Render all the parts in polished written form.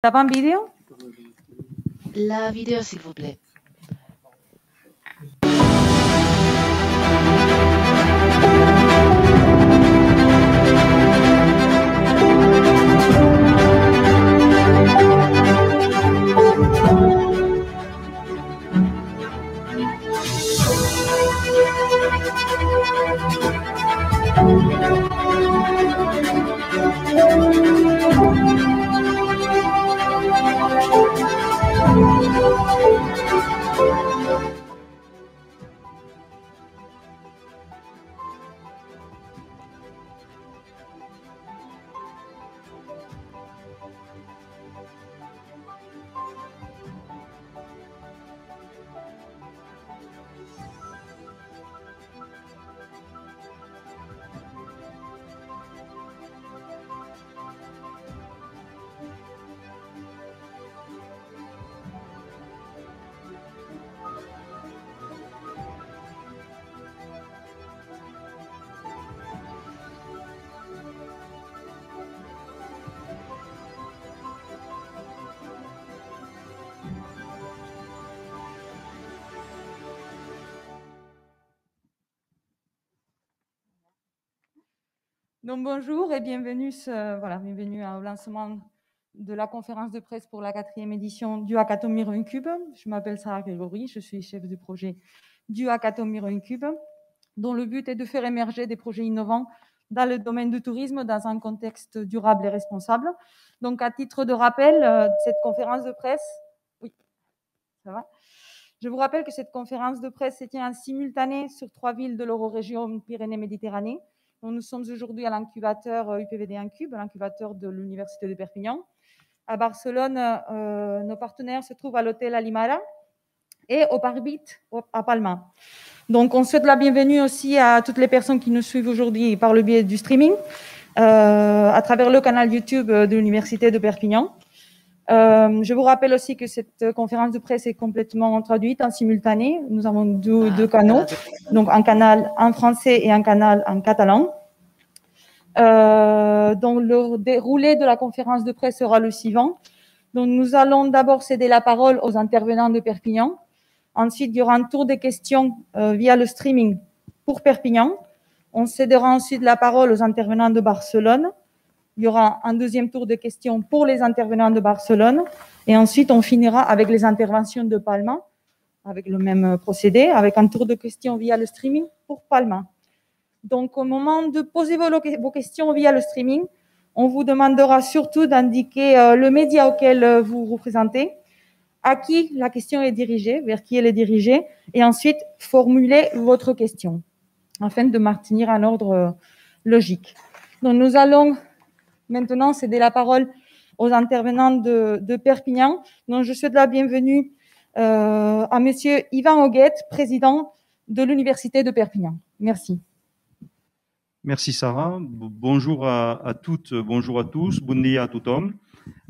Ça va en vidéo? La vidéo, s'il vous plaît. Donc bonjour et bienvenue, bienvenue au lancement de la conférence de presse pour la 4e édition du Hackathon Miro Incube. Je m'appelle Sarah Grégory, je suis chef de projet du Hackathon Miro Incube, dont le but est de faire émerger des projets innovants dans le domaine du tourisme dans un contexte durable et responsable. Donc à titre de rappel, cette conférence de presse, je vous rappelle que cette conférence de presse se tient en simultané sur 3 villes de l'Eurorégion Pyrénées-Méditerranée. Nous sommes aujourd'hui à l'incubateur UPVD Incube, l'incubateur de l'Université de Perpignan. À Barcelone, nos partenaires se trouvent à l'hôtel Alimara et au Parbit à Palma. Donc, on souhaite la bienvenue aussi à toutes les personnes qui nous suivent aujourd'hui par le biais du streaming, à travers le canal YouTube de l'Université de Perpignan. Je vous rappelle aussi que cette conférence de presse est complètement traduite en simultané. Nous avons deux canaux, donc un canal en français et un canal en catalan. Donc le déroulé de la conférence de presse sera le suivant. Donc nous allons d'abord céder la parole aux intervenants de Perpignan. Ensuite, il y aura un tour de questions via le streaming pour Perpignan. On cédera ensuite la parole aux intervenants de Barcelone. Il y aura un deuxième tour de questions pour les intervenants de Barcelone. Et ensuite, on finira avec les interventions de Palma, avec le même procédé, avec un tour de questions via le streaming pour Palma. Donc, au moment de poser vos questions via le streaming, on vous demandera surtout d'indiquer le média auquel vous représentez, à qui la question est dirigée, vers qui elle est dirigée, et ensuite formuler votre question, afin de maintenir un ordre logique. Donc, nous allons maintenant céder la parole aux intervenants de Perpignan. Donc, je souhaite la bienvenue à Monsieur Yvan Hoguette, président de l'Université de Perpignan. Merci. Merci Sarah. Bonjour à toutes, bonjour à tous, bon dia à tout homme.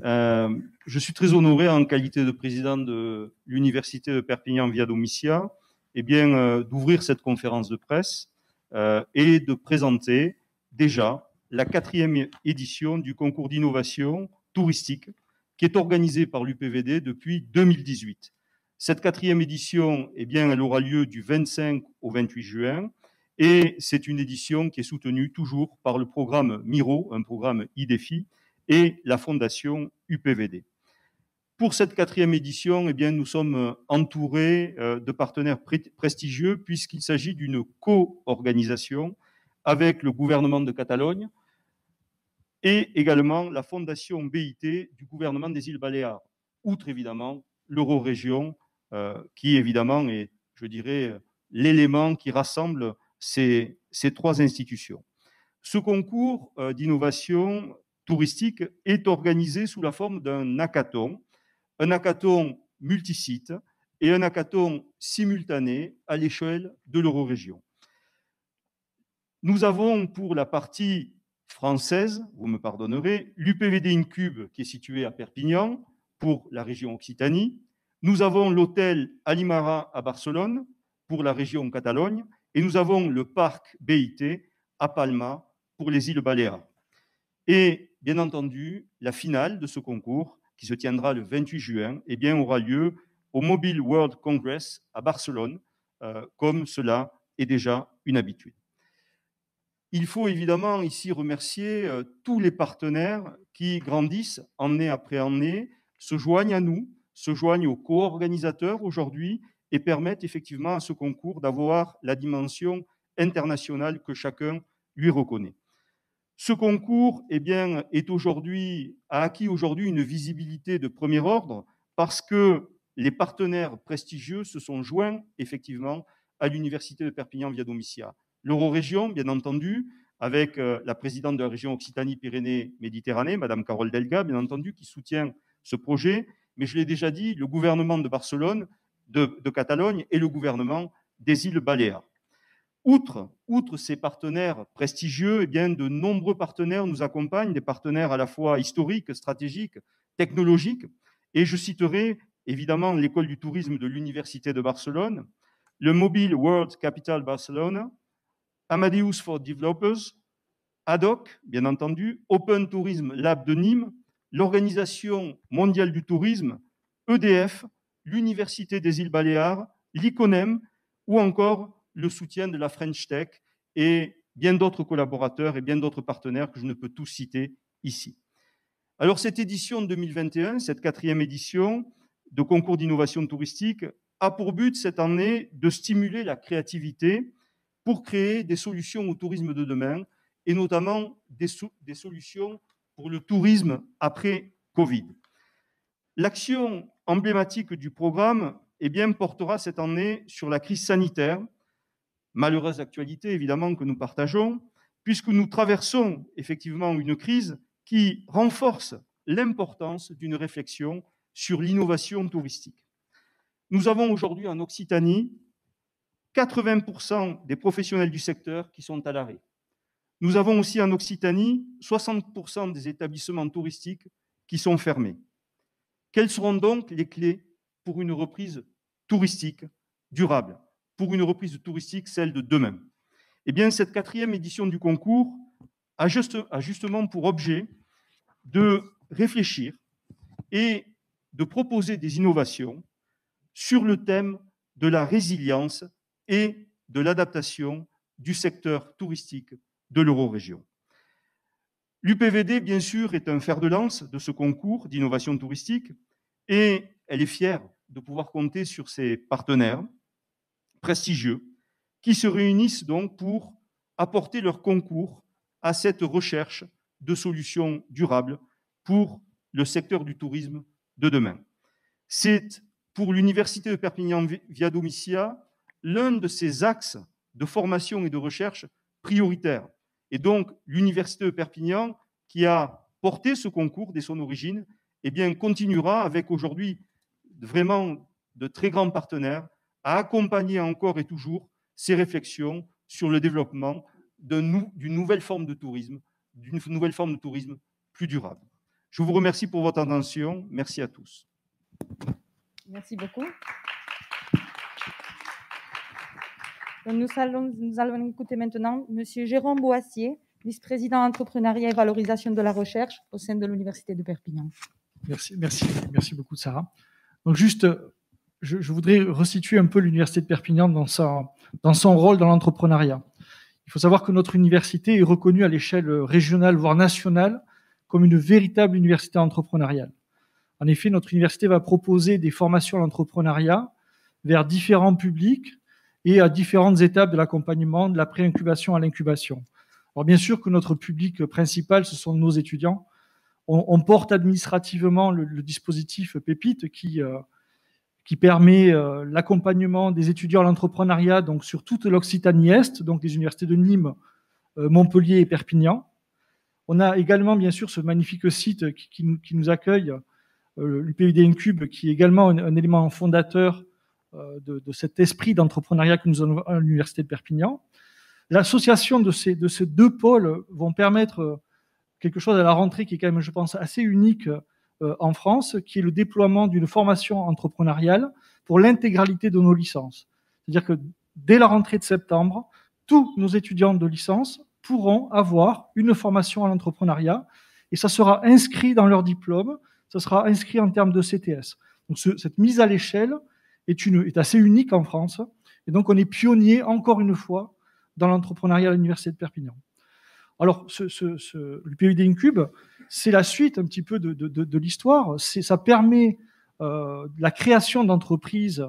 Je suis très honoré en qualité de président de l'Université de Perpignan Via Domitia d'ouvrir cette conférence de presse et de présenter déjà la 4e édition du concours d'innovation touristique qui est organisé par l'UPVD depuis 2018. Cette 4e édition, elle aura lieu du 25 au 28 juin. Et c'est une édition qui est soutenue toujours par le programme Miro, un programme IDEFI, et la fondation UPVD. Pour cette 4e édition, nous sommes entourés de partenaires prestigieux puisqu'il s'agit d'une co-organisation avec le gouvernement de Catalogne et également la fondation BIT du gouvernement des îles Baléares, outre évidemment l'Eurorégion qui évidemment est, je dirais, l'élément qui rassemble ces 3 institutions. Ce concours d'innovation touristique est organisé sous la forme d'un hackathon multisite et un hackathon simultané à l'échelle de l'Eurorégion. Nous avons pour la partie française, vous me pardonnerez, l'UPVD Incube qui est situé à Perpignan pour la région Occitanie. Nous avons l'hôtel Alimara à Barcelone pour la région Catalogne. Et nous avons le parc BIT à Palma pour les îles Baléares. Et bien entendu, la finale de ce concours qui se tiendra le 28 juin, eh bien, aura lieu au Mobile World Congress à Barcelone, comme cela est déjà une habitude. Il faut évidemment ici remercier tous les partenaires qui grandissent année après année, se joignent à nous, se joignent aux co-organisateurs aujourd'hui et permettent effectivement à ce concours d'avoir la dimension internationale que chacun lui reconnaît. Ce concours a acquis aujourd'hui une visibilité de premier ordre parce que les partenaires prestigieux se sont joints effectivement à l'Université de Perpignan Via Domitia. L'Eurorégion, bien entendu, avec la présidente de la région Occitanie-Pyrénées-Méditerranée, Madame Carole Delga, bien entendu, qui soutient ce projet. Mais je l'ai déjà dit, le gouvernement de Barcelone, de Catalogne et le gouvernement des îles Baléares. Outre ces partenaires prestigieux, eh bien, de nombreux partenaires nous accompagnent, des partenaires à la fois historiques, stratégiques, technologiques. Et je citerai évidemment l'École du tourisme de l'Université de Barcelone, le Mobile World Capital Barcelona, Amadeus for Developers, ADOC, bien entendu, Open Tourism Lab de Nîmes, l'Organisation mondiale du tourisme, EDF, l'Université des îles Baléares, l'ICONEM ou encore le soutien de la French Tech et bien d'autres collaborateurs et bien d'autres partenaires que je ne peux tous citer ici. Alors cette édition 2021, cette 4e édition de concours d'innovation touristique, a pour but cette année de stimuler la créativité pour créer des solutions au tourisme de demain et notamment des solutions pour le tourisme après Covid. L'action emblématique du programme portera cette année sur la crise sanitaire, malheureuse actualité évidemment que nous partageons, puisque nous traversons effectivement une crise qui renforce l'importance d'une réflexion sur l'innovation touristique. Nous avons aujourd'hui en Occitanie 80% des professionnels du secteur qui sont à l'arrêt. Nous avons aussi en Occitanie 60% des établissements touristiques qui sont fermés. Quelles seront donc les clés pour une reprise touristique durable, pour une reprise touristique, celle de demain? Eh bien, cette 4e édition du concours a justement pour objet de réfléchir et de proposer des innovations sur le thème de la résilience et de l'adaptation du secteur touristique de l'Eurorégion. L'UPVD, bien sûr, est un fer de lance de ce concours d'innovation touristique et elle est fière de pouvoir compter sur ses partenaires prestigieux qui se réunissent donc pour apporter leur concours à cette recherche de solutions durables pour le secteur du tourisme de demain. C'est pour l'Université de Perpignan Via Domitia l'un de ses axes de formation et de recherche prioritaires. Et donc, l'Université de Perpignan, qui a porté ce concours dès son origine, continuera avec aujourd'hui vraiment de très grands partenaires à accompagner encore et toujours ces réflexions sur le développement d'une nouvelle forme de tourisme, plus durable. Je vous remercie pour votre attention. Merci à tous. Merci beaucoup. Donc nous allons écouter maintenant M. Jérôme Boissier, vice-président entrepreneuriat et valorisation de la recherche au sein de l'Université de Perpignan. Merci beaucoup, Sarah. Donc juste, je voudrais resituer un peu l'Université de Perpignan dans son rôle dans l'entrepreneuriat. Il faut savoir que notre université est reconnue à l'échelle régionale, voire nationale, comme une véritable université entrepreneuriale. En effet, notre université va proposer des formations à l'entrepreneuriat vers différents publics et à différentes étapes de l'accompagnement, de la pré-incubation à l'incubation. Alors bien sûr que notre public principal, ce sont nos étudiants. On porte administrativement le dispositif Pépite qui permet l'accompagnement des étudiants à l'entrepreneuriat donc sur toute l'Occitanie-Est, donc les universités de Nîmes, Montpellier et Perpignan. On a également bien sûr ce magnifique site qui nous accueille, l'UPVD Incube, qui est également un élément fondateur de cet esprit d'entrepreneuriat que nous avons à l'Université de Perpignan. L'association de ces deux pôles vont permettre quelque chose à la rentrée qui est quand même, je pense, assez unique en France, qui est le déploiement d'une formation entrepreneuriale pour l'intégralité de nos licences. C'est-à-dire que dès la rentrée de septembre, tous nos étudiants de licence pourront avoir une formation à l'entrepreneuriat et ça sera inscrit dans leur diplôme, ça sera inscrit en termes de CTS. Donc cette mise à l'échelle est assez unique en France. Et donc on est pionnier, encore une fois, dans l'entrepreneuriat à l'Université de Perpignan. Alors, l'UPVD Incube, c'est la suite un petit peu de l'histoire. Ça permet la création d'entreprises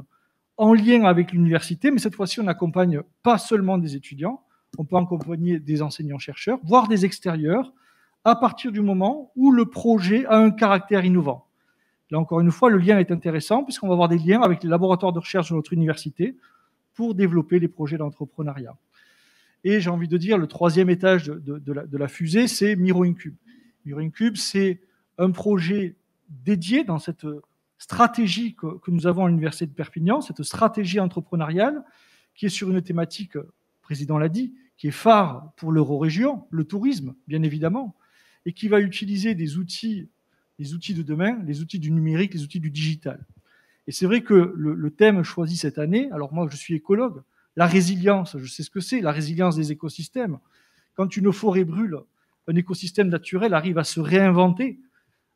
en lien avec l'université, mais cette fois-ci, on n'accompagne pas seulement des étudiants, on peut accompagner des enseignants-chercheurs, voire des extérieurs, à partir du moment où le projet a un caractère innovant. Là, encore une fois, le lien est intéressant, puisqu'on va avoir des liens avec les laboratoires de recherche de notre université pour développer les projets d'entrepreneuriat. Et j'ai envie de dire, le troisième étage de la fusée, c'est Miro Incube. Miro Incube, c'est un projet dédié dans cette stratégie que nous avons à l'Université de Perpignan, cette stratégie entrepreneuriale qui est sur une thématique, le président l'a dit, qui est phare pour l'Eurorégion, le tourisme, bien évidemment, et qui va utiliser des outils, les outils de demain, les outils du numérique, les outils du digital. Et c'est vrai que le thème choisi cette année, alors moi je suis écologue, la résilience, je sais ce que c'est, la résilience des écosystèmes. Quand une forêt brûle, un écosystème naturel arrive à se réinventer.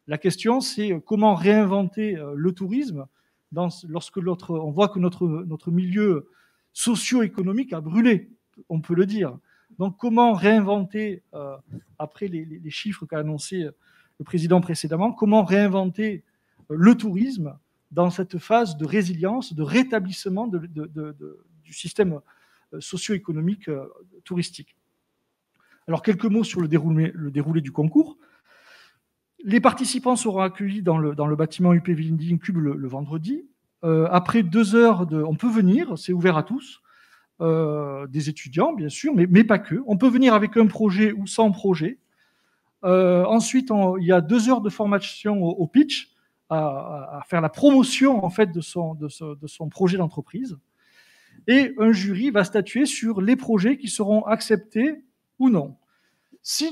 La question, c'est comment réinventer le tourisme lorsque on voit que notre milieu socio-économique a brûlé, on peut le dire. Donc comment réinventer, après les chiffres qu'a annoncé le président précédemment, comment réinventer le tourisme dans cette phase de résilience, de rétablissement du système socio-économique touristique. Alors, quelques mots sur le déroulé du concours. Les participants seront accueillis dans le bâtiment UPVD Incube le vendredi. Après 2 heures, on peut venir, c'est ouvert à tous, des étudiants, bien sûr, mais pas que. On peut venir avec un projet ou sans projet. Ensuite, il y a 2 heures de formation au pitch, à faire la promotion en fait, de son projet d'entreprise. Et un jury va statuer sur les projets qui seront acceptés ou non. Si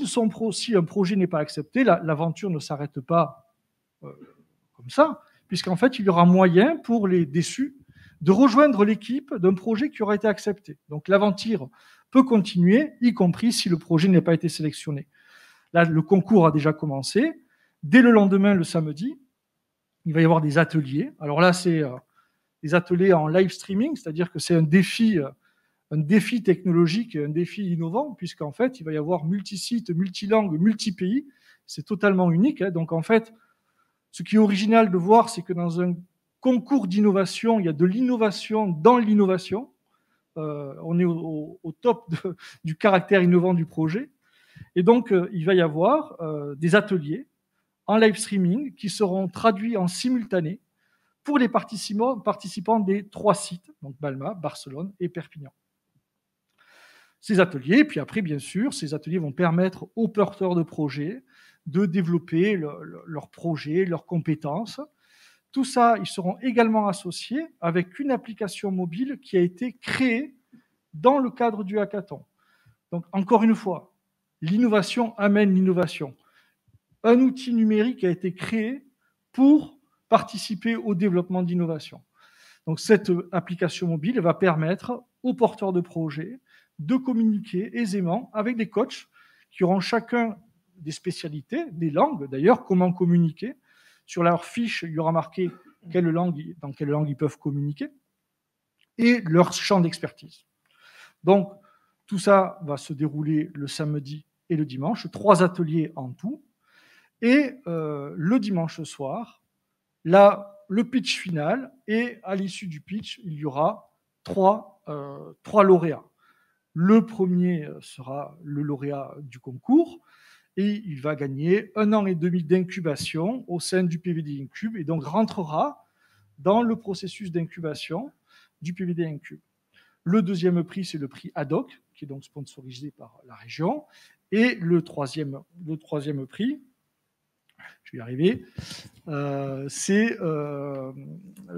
un projet n'est pas accepté, l'aventure ne s'arrête pas comme ça, puisqu'en fait, il y aura moyen pour les déçus de rejoindre l'équipe d'un projet qui aura été accepté. Donc l'aventure peut continuer, y compris si le projet n'a pas été sélectionné. Là, le concours a déjà commencé. Dès le lendemain, le samedi, il va y avoir des ateliers. Alors là, c'est des ateliers en live streaming, c'est-à-dire que c'est un défi technologique, un défi innovant, puisqu'en fait, il va y avoir multi-sites, multilangues, multi-pays. C'est totalement unique. Donc en fait, ce qui est original de voir, c'est que dans un concours d'innovation, il y a de l'innovation dans l'innovation. On est au top du caractère innovant du projet. Et donc, il va y avoir des ateliers en live streaming qui seront traduits en simultané pour les participants des 3 sites, donc Balma, Barcelone et Perpignan. Ces ateliers, puis après, bien sûr, ces ateliers vont permettre aux porteurs de projets de développer leurs projets, leurs compétences. Tout ça, ils seront également associés avec une application mobile qui a été créée dans le cadre du hackathon. Donc, encore une fois, l'innovation amène l'innovation. Un outil numérique a été créé pour participer au développement d'innovation. Donc, cette application mobile va permettre aux porteurs de projets de communiquer aisément avec des coachs qui auront chacun des spécialités, des langues d'ailleurs, comment communiquer. Sur leur fiche, il y aura marqué dans quelle langue ils peuvent communiquer et leur champ d'expertise. Donc, tout ça va se dérouler le samedi et le dimanche, 3 ateliers en tout. Et le dimanche soir, là, le pitch final, et à l'issue du pitch, il y aura 3 lauréats. Le premier sera le lauréat du concours, et il va gagner 1 an et demi d'incubation au sein du PVD Incube, et donc rentrera dans le processus d'incubation du PVD Incube. Le deuxième prix, c'est le prix ADOC, qui est donc sponsorisé par la région. Et le troisième prix, je vais y arriver, c'est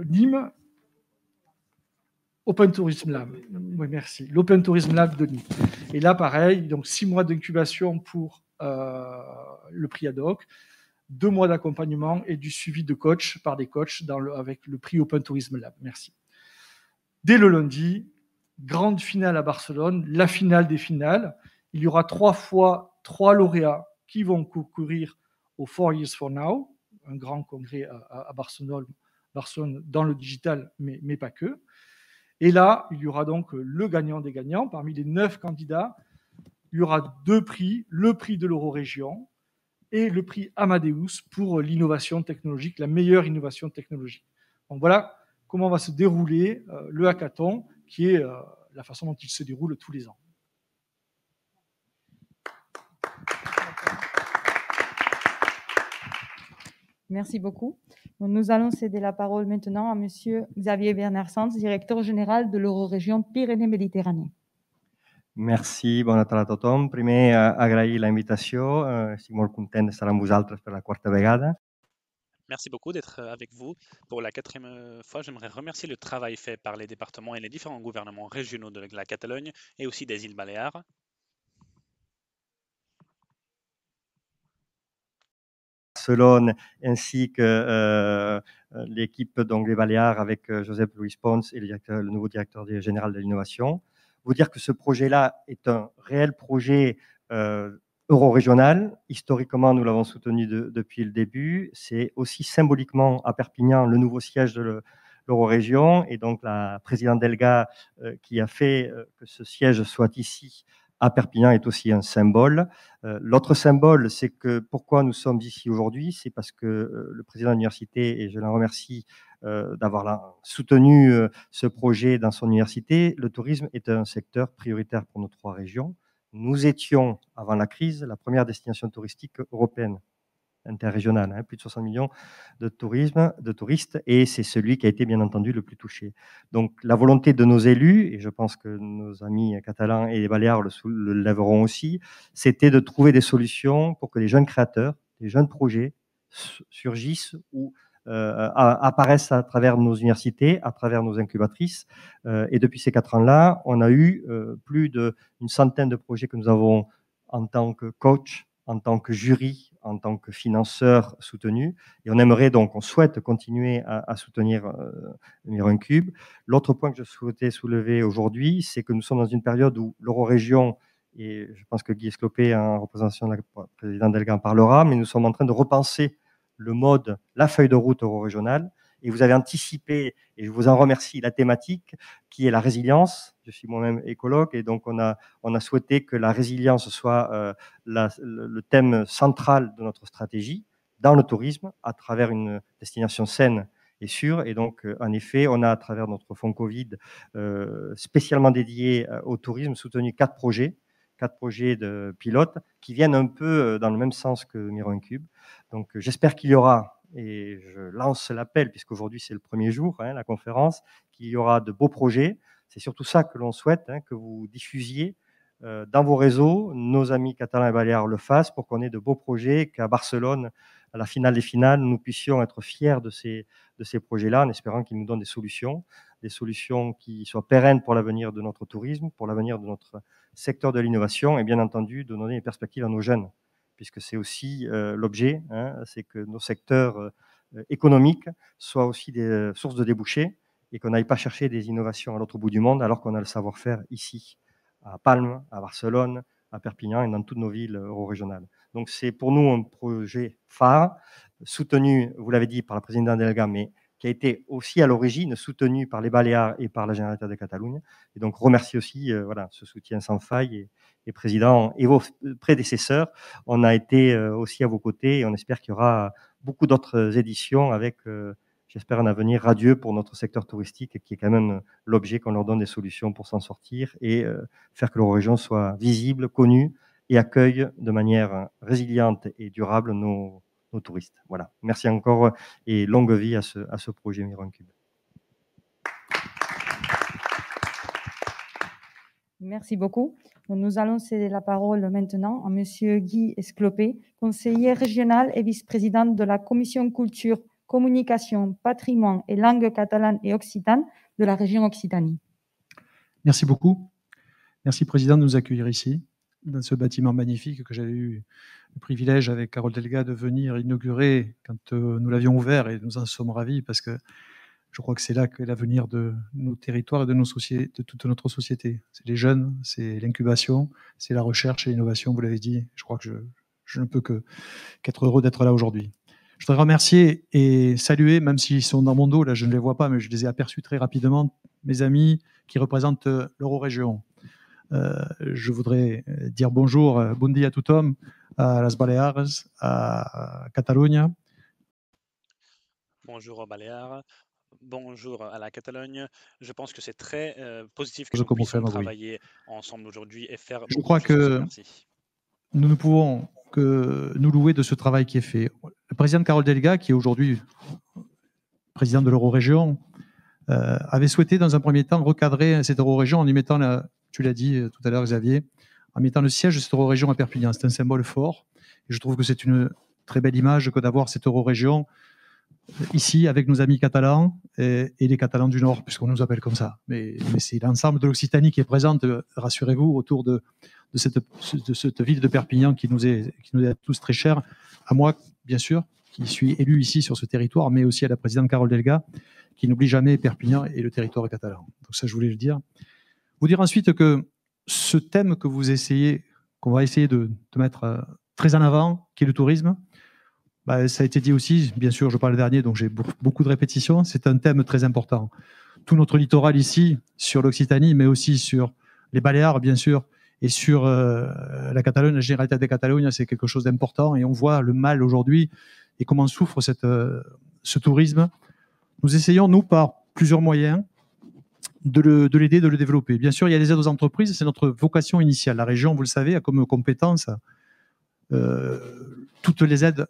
Nîmes Open Tourism Lab. Oui, merci. L'Open Tourism Lab de Nîmes. Et là, pareil, donc 6 mois d'incubation pour le prix ADOC, 2 mois d'accompagnement et du suivi de coach par des coachs avec le prix Open Tourism Lab. Merci. Dès le lundi, grande finale à Barcelone, la finale des finales. Il y aura 3 fois 3 lauréats qui vont concourir au 4 Years for Now, un grand congrès à Barcelone, dans le digital, mais pas que. Et là, il y aura donc le gagnant des gagnants. Parmi les 9 candidats, il y aura 2 prix, le prix de l'Eurorégion et le prix Amadeus pour l'innovation technologique, la meilleure innovation technologique. Donc voilà comment va se dérouler le hackathon, qui est la façon dont il se déroule tous les ans. Merci beaucoup. Donc, nous allons céder la parole maintenant à Monsieur Xavier Bernard-Sanz, directeur général de l'Eurorégion Pyrénées-Méditerranée. Merci, bona tarda a tothom. Primer, agrair la invitació. Estic molt content d'estar amb vosaltres per la quarta vegada. Merci beaucoup d'être avec vous. Pour la 4e fois, j'aimerais remercier le travail fait par les départements et les différents gouvernements régionaux de la Catalogne et aussi des îles Baléares. Barcelone ainsi que l'équipe donc les Baléares avec Josep Luis Pons et le nouveau directeur général de l'innovation. Vous dire que ce projet-là est un réel projet euro-régional. Historiquement, nous l'avons soutenu depuis le début. C'est aussi symboliquement à Perpignan le nouveau siège de l'Eurorégion et donc la présidente Delga qui a fait que ce siège soit ici à Perpignan est aussi un symbole. L'autre symbole, c'est que pourquoi nous sommes ici aujourd'hui, c'est parce que le président de l'université, et je l'en remercie d'avoir soutenu ce projet dans son université, le tourisme est un secteur prioritaire pour nos 3 régions. Nous étions, avant la crise, la première destination touristique européenne, interrégionale, plus de 60 millions de touristes, et c'est celui qui a été bien entendu le plus touché. Donc la volonté de nos élus, et je pense que nos amis catalans et les Baléares le lèveront aussi, c'était de trouver des solutions pour que les jeunes créateurs, les jeunes projets surgissent ou apparaissent à travers nos universités, à travers nos incubatrices. Et depuis ces 4 ans-là, on a eu plus d'une centaine de projets que nous avons en tant que coach, en tant que jury, en tant que financeur soutenu. Et on souhaite continuer à soutenir Mironcube. L'autre point que je souhaitais soulever aujourd'hui, c'est que nous sommes dans une période où l'Eurorégion, et je pense que Guy Esclopé, en représentation de la présidente Delga, en parlera, mais nous sommes en train de repenser le mode, la feuille de route euro-régionale. Et vous avez anticipé, et je vous en remercie, la thématique qui est la résilience. Je suis moi-même écologue et donc on a souhaité que la résilience soit le thème central de notre stratégie dans le tourisme à travers une destination saine et sûre. Et donc, en effet, on a à travers notre fonds Covid spécialement dédié au tourisme soutenu 4 projets de pilotes qui viennent un peu dans le même sens que Mironcube. Donc, j'espère qu'il y aura, et je lance l'appel, puisqu'aujourd'hui c'est le premier jour, la conférence, qu'il y aura de beaux projets. C'est surtout ça que l'on souhaite, que vous diffusiez dans vos réseaux. Nos amis catalans et baléares le fassent pour qu'on ait de beaux projets, qu'à Barcelone, à la finale des finales, nous puissions être fiers de ces projets-là, en espérant qu'ils nous donnent des solutions qui soient pérennes pour l'avenir de notre tourisme, pour l'avenir de notre secteur de l'innovation et bien entendu de donner des perspectives à nos jeunes, puisque c'est aussi l'objet, c'est que nos secteurs économiques soient aussi des sources de débouchés et qu'on n'aille pas chercher des innovations à l'autre bout du monde alors qu'on a le savoir-faire ici, à Palme, à Barcelone, à Perpignan et dans toutes nos villes euro-régionales. Donc c'est pour nous un projet phare, soutenu, vous l'avez dit, par la présidente Delga, mais qui a été aussi à l'origine soutenu par les Baléares et par la Généralité de Catalogne. Et donc remercie aussi ce soutien sans faille et président et vos prédécesseurs. On a été aussi à vos côtés et on espère qu'il y aura beaucoup d'autres éditions avec, j'espère, un avenir radieux pour notre secteur touristique qui est quand même l'objet qu'on leur donne des solutions pour s'en sortir et faire que l'Eurorégion soit visible, connue et accueille de manière résiliente et durable nos touristes. Voilà. Merci encore et longue vie à ce projet Mironcube. Merci beaucoup. Nous allons céder la parole maintenant à Monsieur Guy Esclopé, conseiller régional et vice-président de la Commission Culture, Communication, Patrimoine et Langue catalane et occitane de la région Occitanie. Merci beaucoup. Merci, Président, de nous accueillir ici, dans ce bâtiment magnifique que j'avais eu le privilège avec Carole Delga de venir inaugurer quand nous l'avions ouvert, et nous en sommes ravis parce que je crois que c'est là qu'est l'avenir de nos territoires et de toute notre société. C'est les jeunes, c'est l'incubation, c'est la recherche et l'innovation, vous l'avez dit. Je crois que je ne peux qu'être heureux d'être là aujourd'hui. Je voudrais remercier et saluer, même s'ils sont dans mon dos, là je ne les vois pas, mais je les ai aperçus très rapidement, mes amis qui représentent l'Eurorégion. Je voudrais dire bonjour, bon dia a tothom, à Las Baleares, à Catalunya. Bonjour aux Baléares, bonjour à la Catalogne. Je pense que c'est très positif que Je nous puissions comprends, oui. travailler ensemble aujourd'hui et faire Je beaucoup crois de choses ensemble. que Merci. nous ne pouvons que nous louer de ce travail qui est fait. Le président Carol Delga, qui est aujourd'hui président de l'Eurorégion, avait souhaité dans un premier temps recadrer cette Eurorégion en y mettant, tu l'as dit tout à l'heure Xavier, en mettant le siège de cette Eurorégion à Perpignan. C'est un symbole fort et je trouve que c'est une très belle image que d'avoir cette Eurorégion ici avec nos amis catalans et les Catalans du Nord, puisqu'on nous appelle comme ça. Mais c'est l'ensemble de l'Occitanie qui est présente, rassurez-vous, autour de cette ville de Perpignan qui nous est tous très chère, à moi bien sûr, qui suis élu ici sur ce territoire, mais aussi à la présidente Carol Delga, qui n'oublie jamais Perpignan et le territoire catalan. Donc ça, je voulais le dire. Vous dire ensuite que ce thème que qu'on va essayer de mettre très en avant, qui est le tourisme, ça a été dit aussi, bien sûr, je parle dernier, donc j'ai beaucoup de répétitions, c'est un thème très important. Tout notre littoral ici, sur l'Occitanie, mais aussi sur les Baléares, bien sûr, et sur la Catalogne, la Généralité de Catalogne, c'est quelque chose d'important, et on voit le mal aujourd'hui, et comment souffre ce tourisme. Nous essayons, nous, par plusieurs moyens, de l'aider, de le développer. Bien sûr, il y a les aides aux entreprises, c'est notre vocation initiale. La région, vous le savez, a comme compétence toutes les aides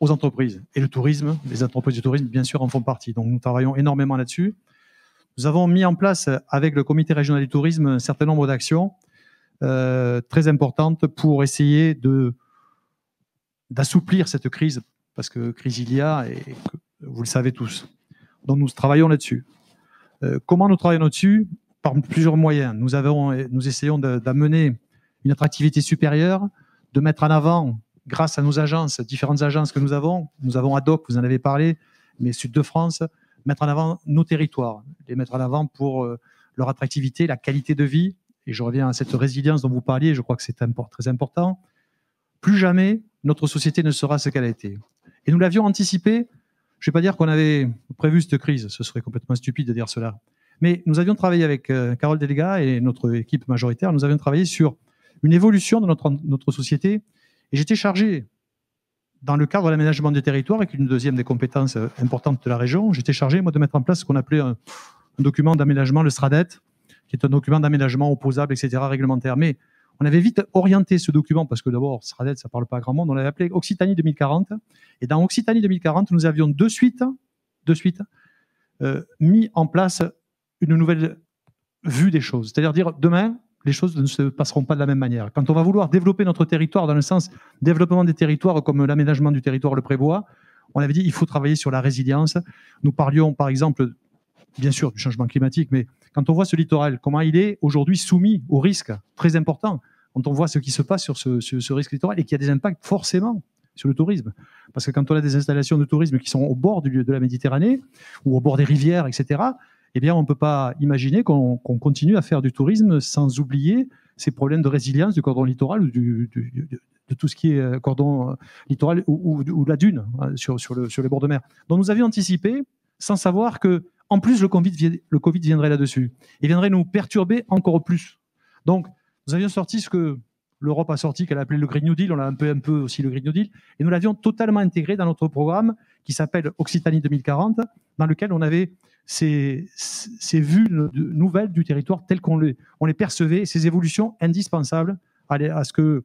aux entreprises. Et le tourisme, les entreprises du tourisme, bien sûr, en font partie. Donc, nous travaillons énormément là-dessus. Nous avons mis en place, avec le comité régional du tourisme, un certain nombre d'actions très importantes pour essayer d'assouplir cette crise, parce que crise il y a, et vous le savez tous. Donc, nous travaillons là-dessus. Comment nous travaillons là-dessus? Par plusieurs moyens. Nous essayons d'amener une attractivité supérieure, de mettre en avant, grâce à nos agences, différentes agences que nous avons ADOC, vous en avez parlé, mais Sud de France, mettre en avant nos territoires, les mettre en avant pour leur attractivité, la qualité de vie, et je reviens à cette résilience dont vous parliez, je crois que c'est très important. Plus jamais, notre société ne sera ce qu'elle a été. Et nous l'avions anticipé, je ne vais pas dire qu'on avait prévu cette crise, ce serait complètement stupide de dire cela, mais nous avions travaillé avec Carol Delga et notre équipe majoritaire, nous avions travaillé sur une évolution de notre société. Et j'étais chargé, dans le cadre de l'aménagement du territoire, avec une deuxième des compétences importantes de la région, j'étais chargé, moi, de mettre en place ce qu'on appelait un document d'aménagement, le SRADET, qui est un document d'aménagement opposable, etc., réglementaire. Mais on avait vite orienté ce document, parce que d'abord, SRADET, ça ne parle pas à grand monde, on l'avait appelé Occitanie 2040. Et dans Occitanie 2040, nous avions de suite mis en place une nouvelle vue des choses. C'est-à-dire dire, demain, les choses ne se passeront pas de la même manière. Quand on va vouloir développer notre territoire dans le sens développement des territoires comme l'aménagement du territoire le prévoit, on avait dit il faut travailler sur la résilience. Nous parlions par exemple, bien sûr, du changement climatique, mais quand on voit ce littoral, comment il est aujourd'hui soumis aux risques très importants, quand on voit ce qui se passe sur ce risque littoral et qu'il y a des impacts forcément sur le tourisme. Parce que quand on a des installations de tourisme qui sont au bord de la Méditerranée ou au bord des rivières, etc., eh bien, on ne peut pas imaginer qu'on continue à faire du tourisme sans oublier ces problèmes de résilience du cordon littoral ou de tout ce qui est cordon littoral ou la dune sur les bords de mer. Donc, nous avions anticipé sans savoir que, en plus, le Covid viendrait là-dessus et viendrait nous perturber encore plus. Donc, nous avions sorti ce que l'Europe a sorti, qu'elle a appelé le Green New Deal, on a un peu aussi le Green New Deal, et nous l'avions totalement intégré dans notre programme qui s'appelle Occitanie 2040, dans lequel on avait ces vues nouvelles du territoire telles qu'on les percevait, ces évolutions indispensables à ce que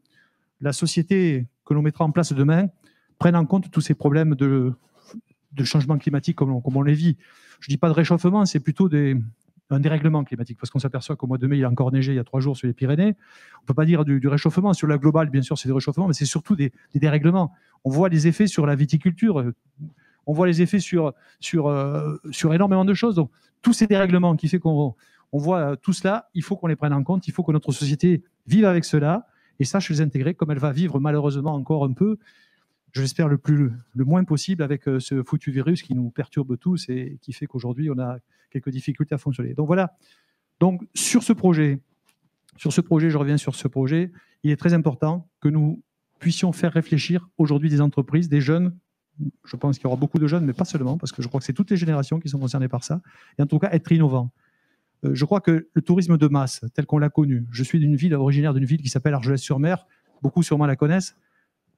la société que l'on mettra en place demain prenne en compte tous ces problèmes de changement climatique comme on les vit. Je ne dis pas de réchauffement, c'est plutôt un dérèglement climatique, parce qu'on s'aperçoit qu'au mois de mai, il a encore neigé il y a 3 jours sur les Pyrénées. On ne peut pas dire du réchauffement. Sur la globale, bien sûr, c'est du réchauffement, mais c'est surtout des dérèglements. On voit les effets sur la viticulture, on voit les effets sur énormément de choses. Donc, tous ces dérèglements qui fait qu'on voit tout cela, il faut qu'on les prenne en compte, il faut que notre société vive avec cela et sache les intégrer, comme elle va vivre malheureusement encore un peu, je l'espère le moins possible, avec ce foutu virus qui nous perturbe tous et qui fait qu'aujourd'hui, on a quelques difficultés à fonctionner. Donc voilà. Donc sur ce projet, je reviens sur ce projet, il est très important que nous puissions faire réfléchir aujourd'hui des entreprises, des jeunes, Je pense qu'il y aura beaucoup de jeunes, mais pas seulement, parce que je crois que c'est toutes les générations qui sont concernées par ça. Et en tout cas, être innovant. Je crois que le tourisme de masse, tel qu'on l'a connu, je suis originaire d'une ville qui s'appelle Argelès-sur-Mer, beaucoup sûrement la connaissent,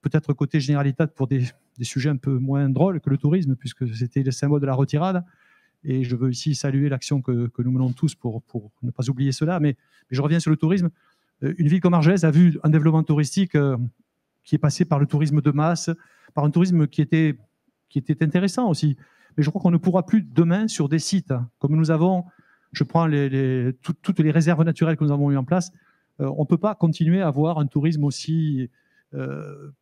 peut-être côté Généralitat pour des sujets un peu moins drôles que le tourisme, puisque c'était le symbole de la retirade. Et je veux ici saluer l'action que nous menons tous pour ne pas oublier cela. Mais je reviens sur le tourisme. Une ville comme Argelès a vu un développement touristique qui est passé par le tourisme de masse, par un tourisme qui était intéressant aussi. Mais je crois qu'on ne pourra plus demain sur des sites comme nous avons, je prends toutes les réserves naturelles que nous avons mis en place, on ne peut pas continuer à avoir un tourisme aussi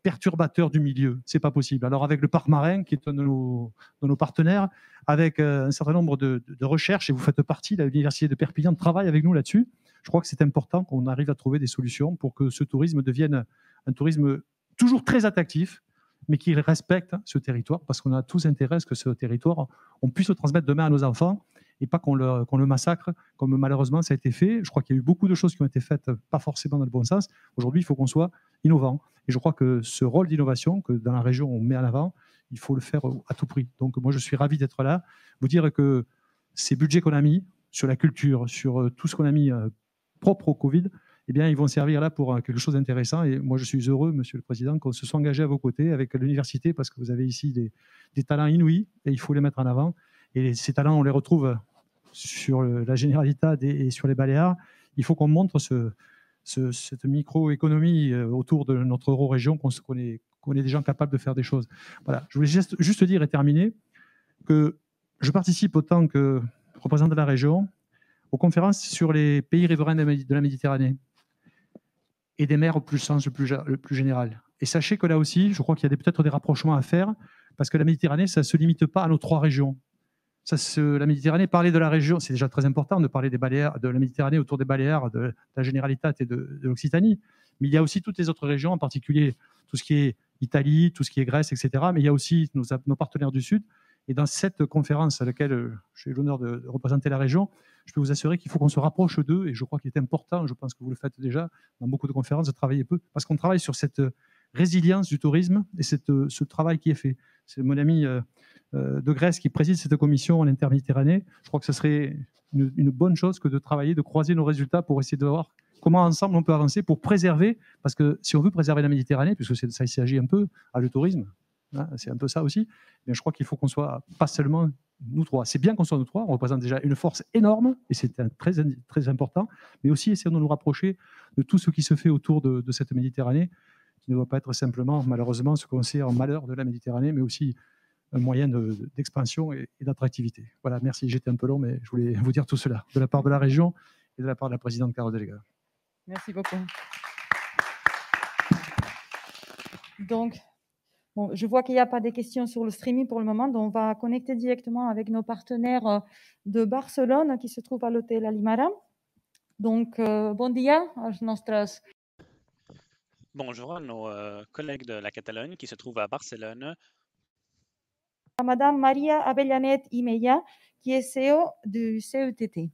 perturbateur du milieu. Ce n'est pas possible. Alors avec le parc marin, qui est un de nos partenaires, avec un certain nombre de recherches, et vous faites partie, l'Université de Perpignan travaille avec nous là-dessus, je crois que c'est important qu'on arrive à trouver des solutions pour que ce tourisme devienne un tourisme toujours très attractif, mais qui respecte ce territoire, parce qu'on a tous intérêt à ce que ce territoire, on puisse le transmettre demain à nos enfants, et pas qu'on le massacre, comme malheureusement ça a été fait. Je crois qu'il y a eu beaucoup de choses qui ont été faites, pas forcément dans le bon sens. Aujourd'hui, il faut qu'on soit innovant. Et je crois que ce rôle d'innovation que dans la région on met en avant, il faut le faire à tout prix. Donc moi, je suis ravi d'être là. Vous dire que ces budgets qu'on a mis sur la culture, sur tout ce qu'on a mis propre au Covid, eh bien, ils vont servir là pour quelque chose d'intéressant. Et moi, je suis heureux, Monsieur le Président, qu'on se soit engagé à vos côtés avec l'université, parce que vous avez ici des talents inouïs et il faut les mettre en avant. Et ces talents, on les retrouve sur la Généralitat et sur les Baléares. Il faut qu'on montre cette microéconomie autour de notre euro-région, qu'on est des gens capables de faire des choses. Voilà. Je voulais juste dire et terminer que je participe autant que représentant de la région aux conférences sur les pays riverains de la Méditerranée et des mers au sens le plus général. Et sachez que là aussi, je crois qu'il y a peut-être des rapprochements à faire, parce que la Méditerranée, ça ne se limite pas à nos 3 régions. La Méditerranée, parler de la région, c'est déjà très important de parler des Baléares, de la Méditerranée autour des Baléares, de la Généralitat et de l'Occitanie. Mais il y a aussi toutes les autres régions, en particulier tout ce qui est Italie, tout ce qui est Grèce, etc. Mais il y a aussi nos partenaires du Sud. Et dans cette conférence à laquelle j'ai l'honneur de représenter la région, je peux vous assurer qu'il faut qu'on se rapproche d'eux. Et je crois qu'il est important, je pense que vous le faites déjà dans beaucoup de conférences, de travailler peu, parce qu'on travaille sur cette résilience du tourisme et ce travail qui est fait. C'est mon ami de Grèce qui préside cette commission en interméditerranée. Je crois que ce serait une bonne chose que de travailler, de croiser nos résultats pour essayer de voir comment ensemble on peut avancer pour préserver, parce que si on veut préserver la Méditerranée, puisque ça s'agit un peu le tourisme, hein, c'est un peu ça aussi, mais je crois qu'il faut qu'on soit pas seulement nous 3. C'est bien qu'on soit nous 3, on représente déjà une force énorme, et c'est très, très important, mais aussi essayons de nous rapprocher de tout ce qui se fait autour de cette Méditerranée, qui ne doit pas être simplement, malheureusement, ce qu'on sait en malheur de la Méditerranée, mais aussi un moyen d'expansion et d'attractivité. Voilà, merci, j'étais un peu long, mais je voulais vous dire tout cela, de la part de la région et de la part de la présidente Carole Delga. Merci beaucoup. Donc, bon, je vois qu'il n'y a pas de questions sur le streaming pour le moment, donc on va connecter directement avec nos partenaires de Barcelone qui se trouvent à l'hôtel Alimara. Donc, bon dia als nostres... Bonjour à nos collègues de la Catalogne qui se trouvent à Barcelone. Madame Maria Avellanet Imeia, qui est CEO du CETT.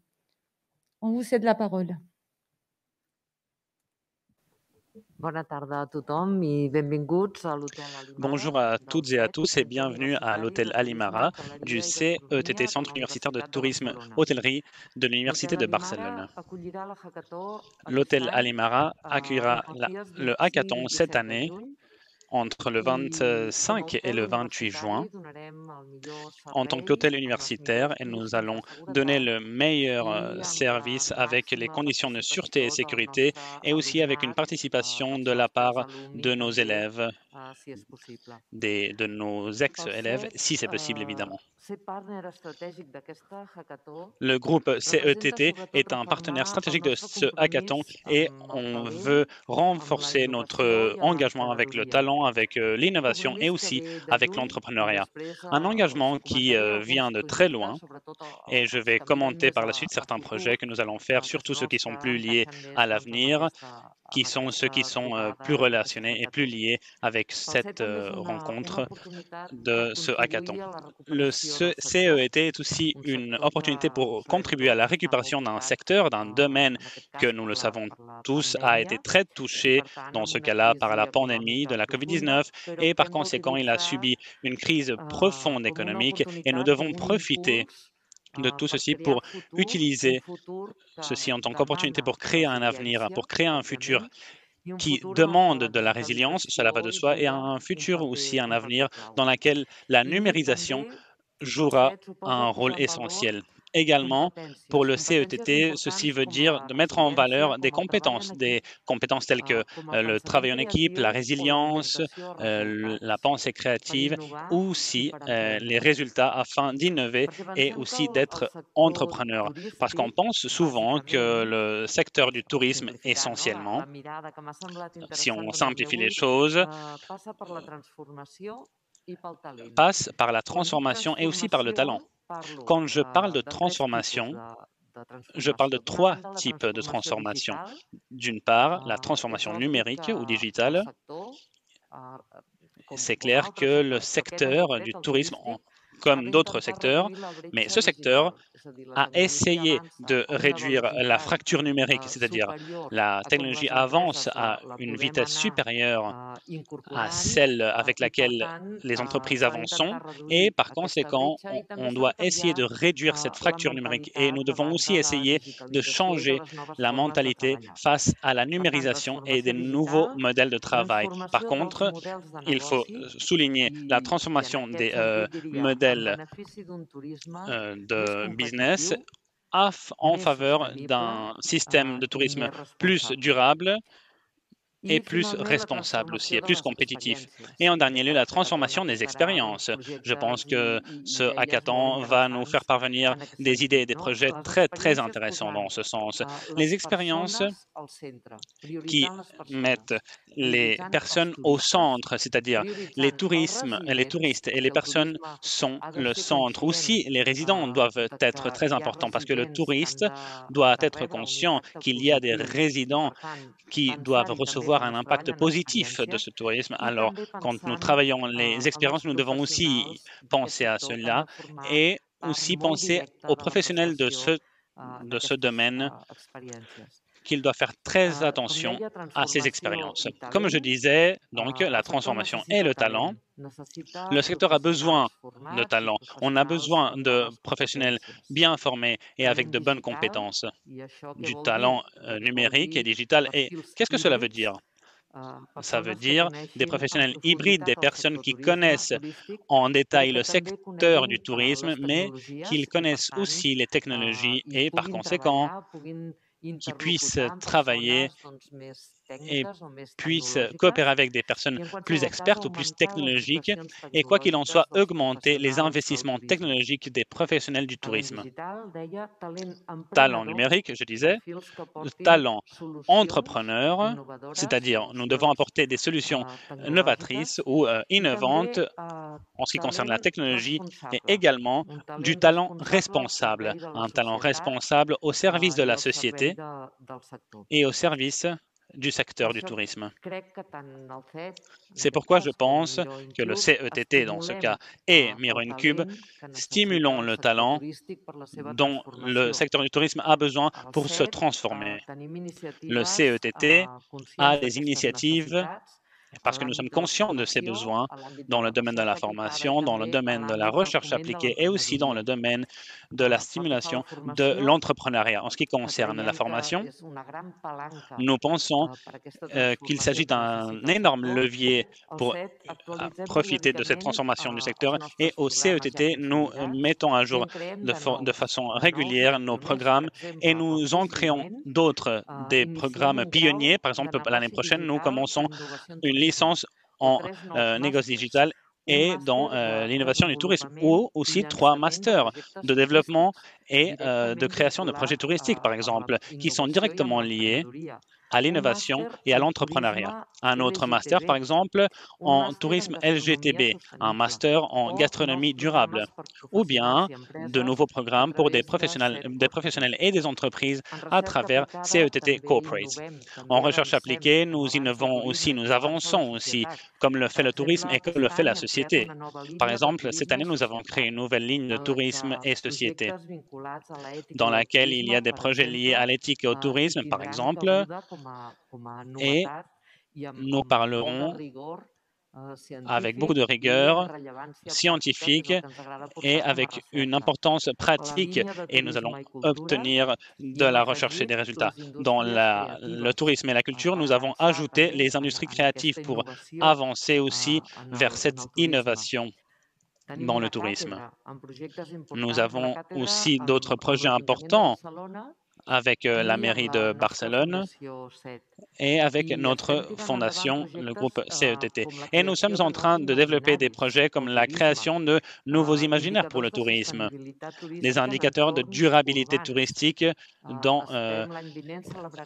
On vous cède la parole. Bonjour à toutes et à tous et bienvenue à l'hôtel Alimara du CETT, Centre universitaire de tourisme hôtellerie de l'Université de Barcelone. L'hôtel Alimara accueillera le hackathon cette année entre le 25 et le 28 juin en tant qu'hôtel universitaire, et nous allons donner le meilleur service avec les conditions de sûreté et sécurité et aussi avec une participation de la part de nos élèves, de nos ex-élèves, si c'est possible évidemment. Le groupe CETT est un partenaire stratégique de ce hackathon et on veut renforcer notre engagement avec le talent, avec l'innovation et aussi avec l'entrepreneuriat. Un engagement qui vient de très loin, et je vais commenter par la suite certains projets que nous allons faire, surtout ceux qui sont plus liés à l'avenir, qui sont ceux qui sont plus relationnés et plus liés avec cette rencontre de ce hackathon. Le CET est aussi une opportunité pour contribuer à la récupération d'un secteur, d'un domaine que, nous le savons tous, a été très touché dans ce cas-là par la pandémie de la COVID-19 et par conséquent, il a subi une crise profonde économique et nous devons profiter de tout ceci pour utiliser ceci en tant qu'opportunité pour créer un avenir, pour créer un futur qui demande de la résilience, cela va de soi, et un futur aussi, un avenir dans lequel la numérisation jouera un rôle essentiel. Également, pour le CETT, ceci veut dire de mettre en valeur des compétences telles que le travail en équipe, la résilience, la pensée créative, ou aussi les résultats afin d'innover et aussi d'être entrepreneur. Parce qu'on pense souvent que le secteur du tourisme, essentiellement, si on simplifie les choses, passe par la transformation et aussi par le talent. Quand je parle de transformation, je parle de trois types de transformation. D'une part, la transformation numérique ou digitale. C'est clair que le secteur du tourisme, comme d'autres secteurs, mais ce secteur a essayé de réduire la fracture numérique, c'est-à-dire la technologie avance à une vitesse supérieure à celle avec laquelle les entreprises avancent et par conséquent, on doit essayer de réduire cette fracture numérique et nous devons aussi essayer de changer la mentalité face à la numérisation et des nouveaux modèles de travail. Par contre, il faut souligner la transformation des modèles de business en faveur d'un système de tourisme plus durable et plus responsable aussi, et plus compétitif. Et en dernier lieu, la transformation des expériences. Je pense que ce hackathon va nous faire parvenir des idées et des projets très, très intéressants dans ce sens. Les expériences qui mettent les personnes au centre, c'est-à-dire les touristes et les personnes sont le centre. Aussi, les résidents doivent être très importants parce que le touriste doit être conscient qu'il y a des résidents qui doivent recevoir un impact positif de ce tourisme. Alors, quand nous travaillons les expériences, nous devons aussi penser à cela et aussi penser aux professionnels de ce domaine qu'il doit faire très attention à ces expériences. Comme je disais, donc, la transformation et le talent. Le secteur a besoin de talent. On a besoin de professionnels bien formés et avec de bonnes compétences, du talent numérique et digital. Et qu'est-ce que cela veut dire? Ça veut dire des professionnels hybrides, des personnes qui connaissent en détail le secteur du tourisme, mais qui connaissent aussi les technologies et par conséquent, qui puissent travailler et puissent coopérer avec des personnes plus expertes ou plus technologiques et, quoi qu'il en soit, augmenter les investissements technologiques des professionnels du tourisme. Talent numérique, je disais, talent entrepreneur, c'est-à-dire nous devons apporter des solutions novatrices ou innovantes en ce qui concerne la technologie et également du talent responsable, un talent responsable au service de la société et au service du secteur du tourisme. C'est pourquoi je pense que le CETT, dans ce cas, et MiroInCube stimulons le talent dont le secteur du tourisme a besoin pour se transformer. Le CETT a des initiatives parce que nous sommes conscients de ces besoins dans le domaine de la formation, dans le domaine de la recherche appliquée et aussi dans le domaine de la stimulation de l'entrepreneuriat. En ce qui concerne la formation, nous pensons qu'il s'agit d'un énorme levier pour profiter de cette transformation du secteur et au CETT, nous mettons à jour de façon régulière nos programmes et nous en créons d'autres, des programmes pionniers. Par exemple, l'année prochaine, nous commençons une licence en négoce digital et dans l'innovation du tourisme, ou aussi 3 masters de développement et de création de projets touristiques, par exemple, qui sont directement liés à l'innovation et à l'entrepreneuriat. Un autre master, par exemple, en tourisme LGTB, un master en gastronomie durable, ou bien de nouveaux programmes pour des professionnels et des entreprises à travers CETT Corporate. En recherche appliquée, nous innovons aussi, nous avançons aussi, comme le fait le tourisme et comme le fait la société. Par exemple, cette année, nous avons créé une nouvelle ligne de tourisme et société, dans laquelle il y a des projets liés à l'éthique et au tourisme, par exemple, et nous parlerons avec beaucoup de rigueur scientifique et avec une importance pratique, et nous allons obtenir de la recherche et des résultats. Dans le tourisme et la culture, nous avons ajouté les industries créatives pour avancer aussi vers cette innovation dans le tourisme. Nous avons aussi d'autres projets importants avec la mairie de Barcelone et avec notre fondation, le groupe CETT. Et nous sommes en train de développer des projets comme la création de nouveaux imaginaires pour le tourisme, des indicateurs de durabilité touristique dans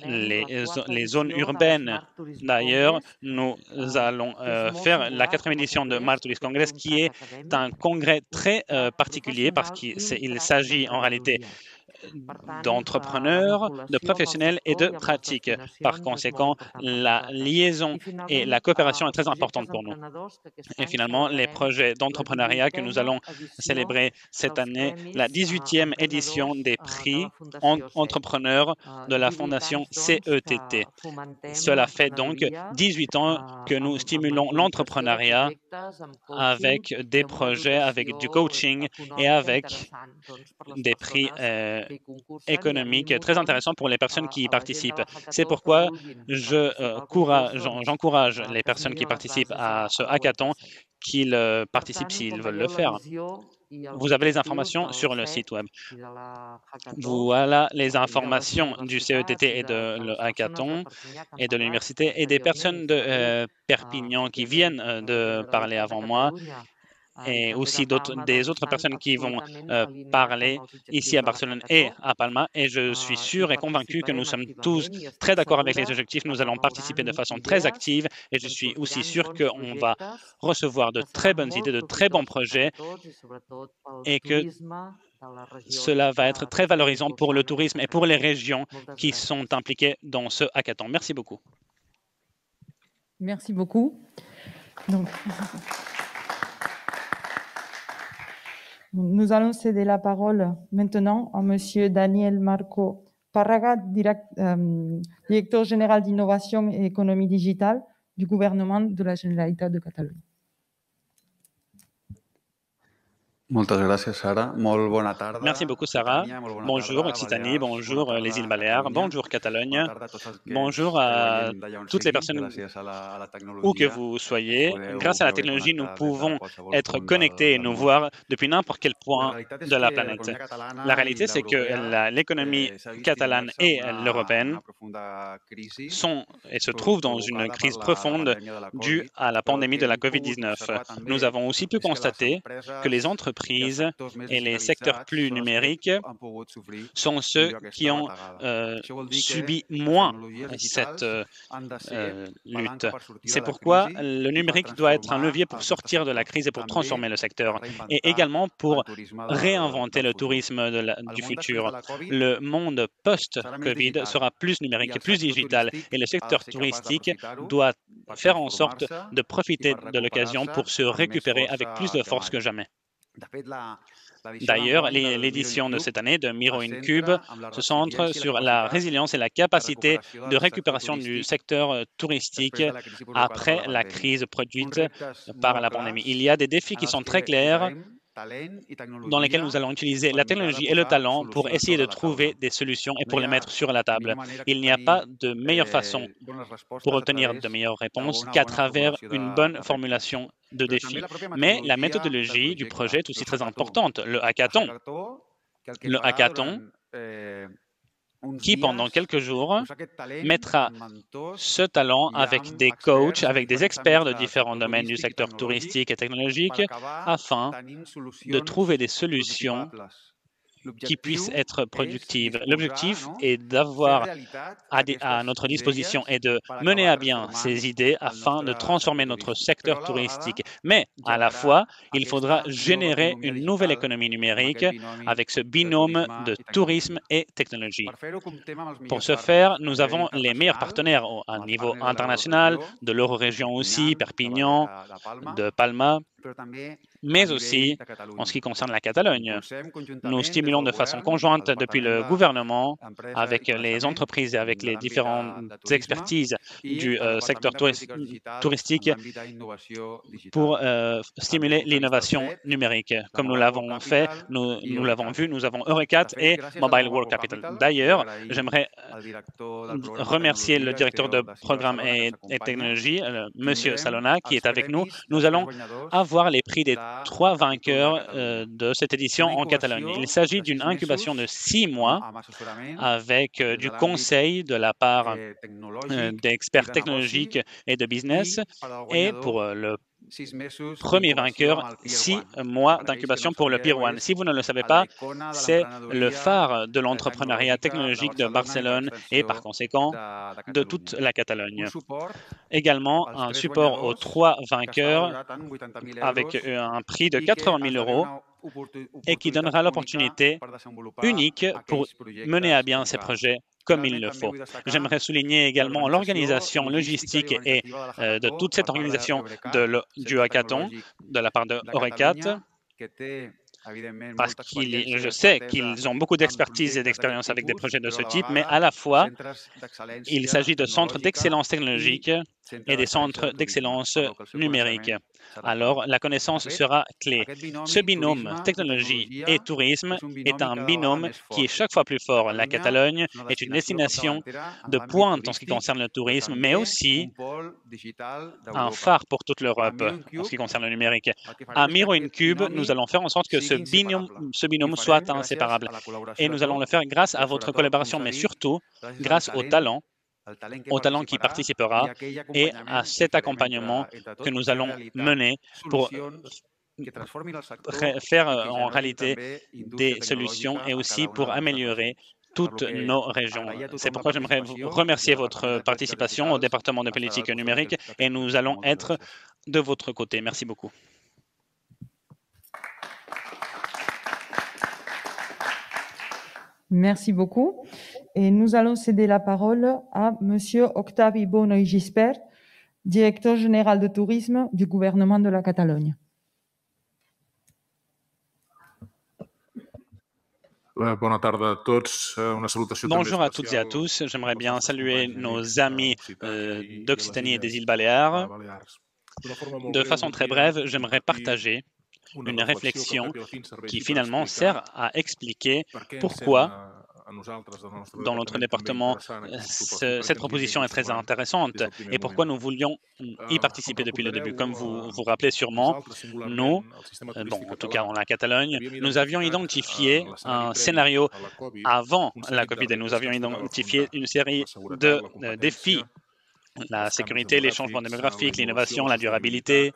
les zones urbaines. D'ailleurs, nous allons faire la 4e édition de Mar Tourist Congress, qui est un congrès très particulier parce qu'il s'agit en réalité d'entrepreneurs, de professionnels et de pratiques. Par conséquent, la liaison et la coopération est très importante pour nous. Et finalement, les projets d'entrepreneuriat que nous allons célébrer cette année, la 18e édition des prix entrepreneurs de la fondation CETT. Cela fait donc 18 ans que nous stimulons l'entrepreneuriat avec des projets, avec du coaching et avec des prix économiques très intéressants pour les personnes qui y participent. C'est pourquoi j'encourage les personnes qui participent à ce hackathon qu'ils participent s'ils veulent le faire. Vous avez les informations sur le site web. Voilà les informations du CETT et de le hackathon et de l'université et des personnes de Perpignan qui viennent de parler avant moi, et aussi des autres personnes qui vont parler ici à Barcelone et à Palma. Et je suis sûr et convaincu que nous sommes tous très d'accord avec les objectifs. Nous allons participer de façon très active et je suis aussi sûr qu'on va recevoir de très bonnes idées, de très bons projets et que cela va être très valorisant pour le tourisme et pour les régions qui sont impliquées dans ce hackathon. Merci beaucoup. Merci beaucoup. Nous allons céder la parole maintenant à Monsieur Daniel Marco Parraga, directeur général d'innovation et économie digitale du gouvernement de la Generalitat de Catalunya. Merci beaucoup, Sarah. Bonjour, Occitanie. Bonjour, les îles Baléares. Bonjour, Catalogne. Bonjour à toutes les personnes où que vous soyez. Grâce à la technologie, nous pouvons être connectés et nous voir depuis n'importe quel point de la planète. La réalité, c'est que l'économie catalane et l'européenne se trouvent dans une crise profonde due à la pandémie de la COVID-19. Nous avons aussi pu constater que les entreprises et les secteurs plus numériques sont ceux qui ont subi moins cette lutte. C'est pourquoi le numérique doit être un levier pour sortir de la crise et pour transformer le secteur, et également pour réinventer le tourisme du futur. Le monde post-Covid sera plus numérique et plus digital, et le secteur touristique doit faire en sorte de profiter de l'occasion pour se récupérer avec plus de force que jamais. D'ailleurs, l'édition de cette année de Miro InCube se centre sur la résilience et la capacité de récupération du secteur touristique après la crise produite par la pandémie. Il y a des défis qui sont très clairs dans lesquels nous allons utiliser la technologie et le talent pour essayer de trouver des solutions et pour les mettre sur la table. Il n'y a pas de meilleure façon pour obtenir de meilleures réponses qu'à travers une bonne formulation de défis. Mais la méthodologie du projet est aussi très importante. Le hackathon qui, pendant quelques jours, mettra ce talent avec des coachs, avec des experts de différents domaines du secteur touristique et technologique, afin de trouver des solutions qui puisse être productive. L'objectif est d'avoir à notre disposition et de mener à bien ces idées afin de transformer notre secteur touristique. Mais à la fois, il faudra générer une nouvelle économie numérique avec ce binôme de tourisme et technologie. Pour ce faire, nous avons les meilleurs partenaires à niveau international, de l'Eurorégion aussi, Perpignan, de Palma, mais aussi en ce qui concerne la Catalogne. Nous stimulons de façon conjointe depuis le gouvernement avec les entreprises et avec les différentes expertises du secteur touristique pour stimuler l'innovation numérique. Comme nous l'avons fait, nous l'avons vu, nous avons Eurecat et Mobile World Capital. D'ailleurs, j'aimerais remercier le directeur de programme et technologie, Monsieur Salona, qui est avec nous. Nous allons avoir les prix des 3 vainqueurs de cette édition en Catalogne. Il s'agit d'une incubation de 6 mois avec du conseil de la part d'experts technologiques et de business. Et pour le premier vainqueur, 6 mois d'incubation pour le Pier One. Si vous ne le savez pas, c'est le phare de l'entrepreneuriat technologique de Barcelone et par conséquent de toute la Catalogne. Également, un support aux 3 vainqueurs avec un prix de 80 000 € et qui donnera l'opportunité unique pour mener à bien ces projets comme il le faut. J'aimerais souligner également l'organisation logistique et de toute cette organisation du hackathon de la part de Eurecat, parce que je sais qu'ils ont beaucoup d'expertise et d'expérience avec des projets de ce type, mais à la fois, il s'agit de centres d'excellence technologique et des centres d'excellence numérique. Alors, la connaissance sera clé. Ce binôme technologie et tourisme est un binôme qui est chaque fois plus fort. La Catalogne est une destination de pointe en ce qui concerne le tourisme, mais aussi un phare pour toute l'Europe en ce qui concerne le numérique. À Miro InCube, nous allons faire en sorte que ce binôme soit inséparable. Et nous allons le faire grâce à votre collaboration, mais surtout grâce au talent qui participera et à cet accompagnement que nous allons mener pour faire en réalité des solutions et aussi pour améliorer toutes nos régions. C'est pourquoi j'aimerais vous remercier votre participation au département de politique numérique et nous allons être de votre côté. Merci beaucoup. Merci beaucoup. Et nous allons céder la parole à Monsieur Octavi Bono i Gispert, directeur général de tourisme du gouvernement de la Catalogne. Bonjour à toutes et à tous. J'aimerais bien saluer nos amis d'Occitanie et des îles Baléares. De façon très brève, j'aimerais partager une réflexion qui finalement sert à expliquer pourquoi dans notre département, cette proposition est très intéressante et pourquoi nous voulions y participer depuis le début. Comme vous vous rappelez sûrement, nous, en tout cas en la Catalogne, nous avions identifié un scénario avant la COVID et nous avions identifié une série de défis. La sécurité, les changements démographiques, l'innovation, la durabilité,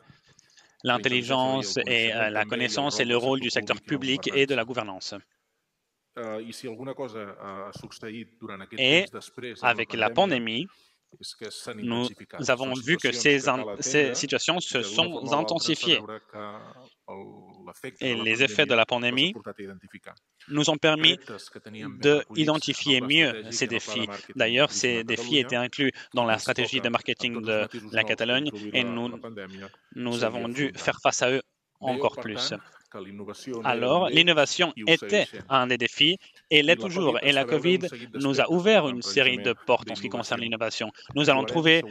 l'intelligence et la connaissance et le rôle du secteur public et de la gouvernance. Et avec la pandémie, nous avons vu que ces situations se sont intensifiées. Et les effets de la pandémie nous ont permis d'identifier mieux ces défis. D'ailleurs, ces défis étaient inclus dans la stratégie de marketing de la Catalogne et nous avons dû faire face à eux encore plus. Alors, l'innovation était un des défis et l'est toujours. Et la COVID nous a ouvert une série de portes en ce qui concerne l'innovation. Nous allons trouver,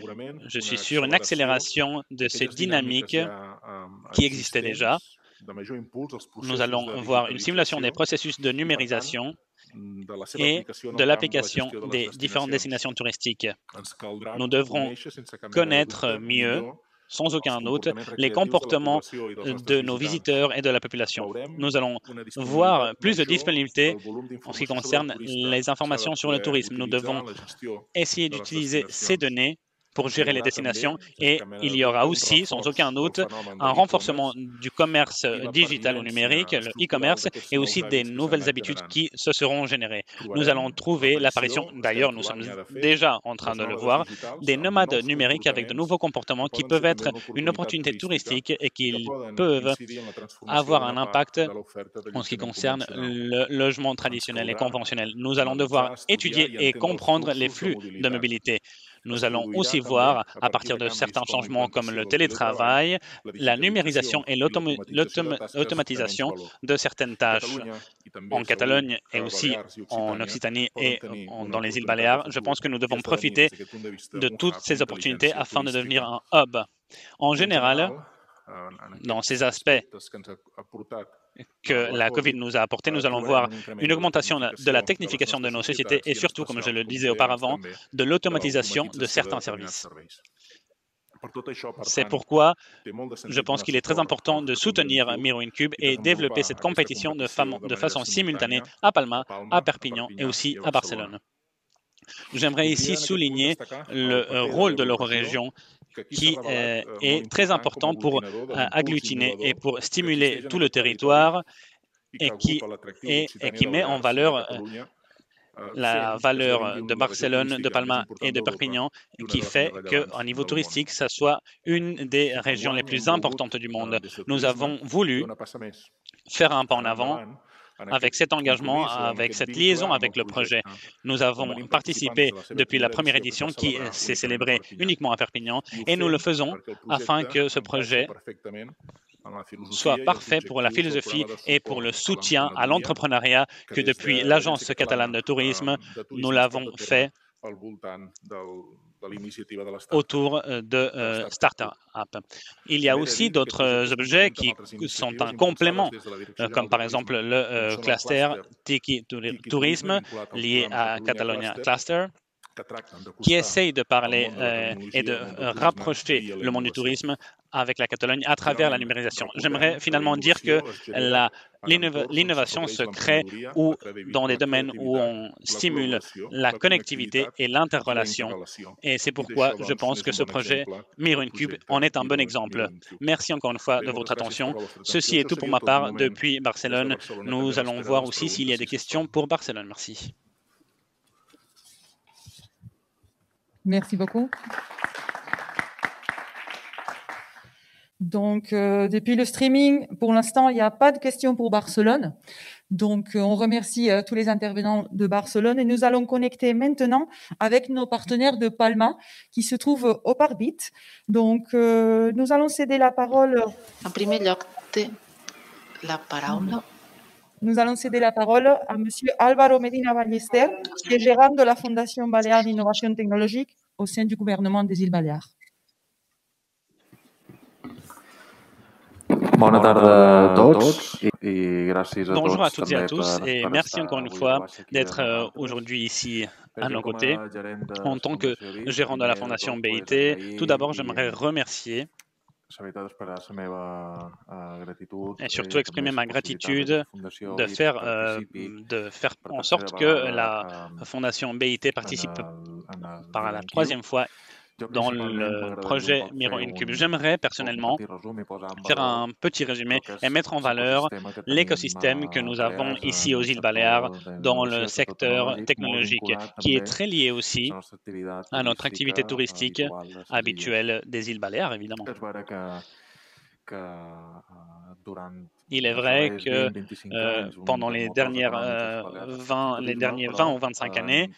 je suis sûr, une accélération de ces dynamiques qui existaient déjà. Nous allons voir une simulation des processus de numérisation et de l'application des différentes destinations touristiques. Nous devrons connaître mieux, sans aucun doute, les comportements de nos visiteurs et de la population. Nous allons voir plus de disponibilité en ce qui concerne les informations sur le tourisme. Nous devons essayer d'utiliser ces données pour gérer les destinations et il y aura aussi, sans aucun doute, un renforcement du commerce digital ou numérique, le e-commerce, et aussi des nouvelles habitudes qui se seront générées. Nous allons trouver l'apparition, d'ailleurs nous sommes déjà en train de le voir, des nomades numériques avec de nouveaux comportements qui peuvent être une opportunité touristique et qui peuvent avoir un impact en ce qui concerne le logement traditionnel et conventionnel. Nous allons devoir étudier et comprendre les flux de mobilité. Nous allons aussi voir, à partir de certains changements comme le télétravail, la numérisation et l'automatisation de certaines tâches. En Catalogne et aussi en Occitanie et dans les îles Baléares, je pense que nous devons profiter de toutes ces opportunités afin de devenir un hub. En général, dans ces aspects que la COVID nous a apportés, nous allons voir une augmentation de la technification de nos sociétés et surtout, comme je le disais auparavant, de l'automatisation de certains services. C'est pourquoi je pense qu'il est très important de soutenir Miro Incube et développer cette compétition de façon simultanée à Palma, à Perpignan et aussi à Barcelone. J'aimerais ici souligner le rôle de l'Eurorégion qui est très important pour agglutiner et pour stimuler tout le territoire et qui met en valeur la valeur de Barcelone, de Palma et de Perpignan, qui fait qu'au niveau touristique, ça soit une des régions les plus importantes du monde. Nous avons voulu faire un pas en avant avec cet engagement, avec cette liaison avec le projet. Nous avons participé depuis la première édition qui s'est célébrée uniquement à Perpignan et nous le faisons afin que ce projet soit parfait pour la philosophie et pour le soutien à l'entrepreneuriat que depuis l'Agence catalane de tourisme, nous l'avons fait autour de Startup. Il y a aussi d'autres objets qui sont un complément, comme par exemple le cluster Tiki Tourisme lié à Catalonia Cluster, qui essaye de parler et de rapprocher le monde du tourisme avec la Catalogne à travers la numérisation. J'aimerais finalement dire que l'innovation se crée dans des domaines où on stimule la connectivité et l'interrelation. Et c'est pourquoi je pense que ce projet Miro Incube en est un bon exemple. Merci encore une fois de votre attention. Ceci est tout pour ma part depuis Barcelone. Nous allons voir aussi s'il y a des questions pour Barcelone. Merci. Merci beaucoup. Donc, depuis le streaming, pour l'instant, il n'y a pas de questions pour Barcelone. Donc, on remercie tous les intervenants de Barcelone et nous allons connecter maintenant avec nos partenaires de Palma qui se trouvent au Parbit. Donc, nous allons céder la parole. En primer lloc, té la paraula. Nous allons céder la parole à M. Álvaro Medina Ballester, qui est gérant de la Fondation Balear d'Innovation Technologique au sein du gouvernement des îles Baléares. Bonjour à toutes et à tous et merci encore une fois d'être aujourd'hui ici à nos côtés. En tant que gérant de la Fondation BIT, tout d'abord, j'aimerais remercier et surtout exprimer ma gratitude de faire en sorte que la Fondation BIT participe par la troisième fois dans le projet Miro Incube. J'aimerais personnellement faire un petit résumé et mettre en valeur l'écosystème que nous avons ici aux îles Baléares dans le secteur technologique, qui est très lié aussi à notre activité touristique habituelle des îles Baléares, évidemment. Il est vrai que pendant les derniers 20 ou 25 années,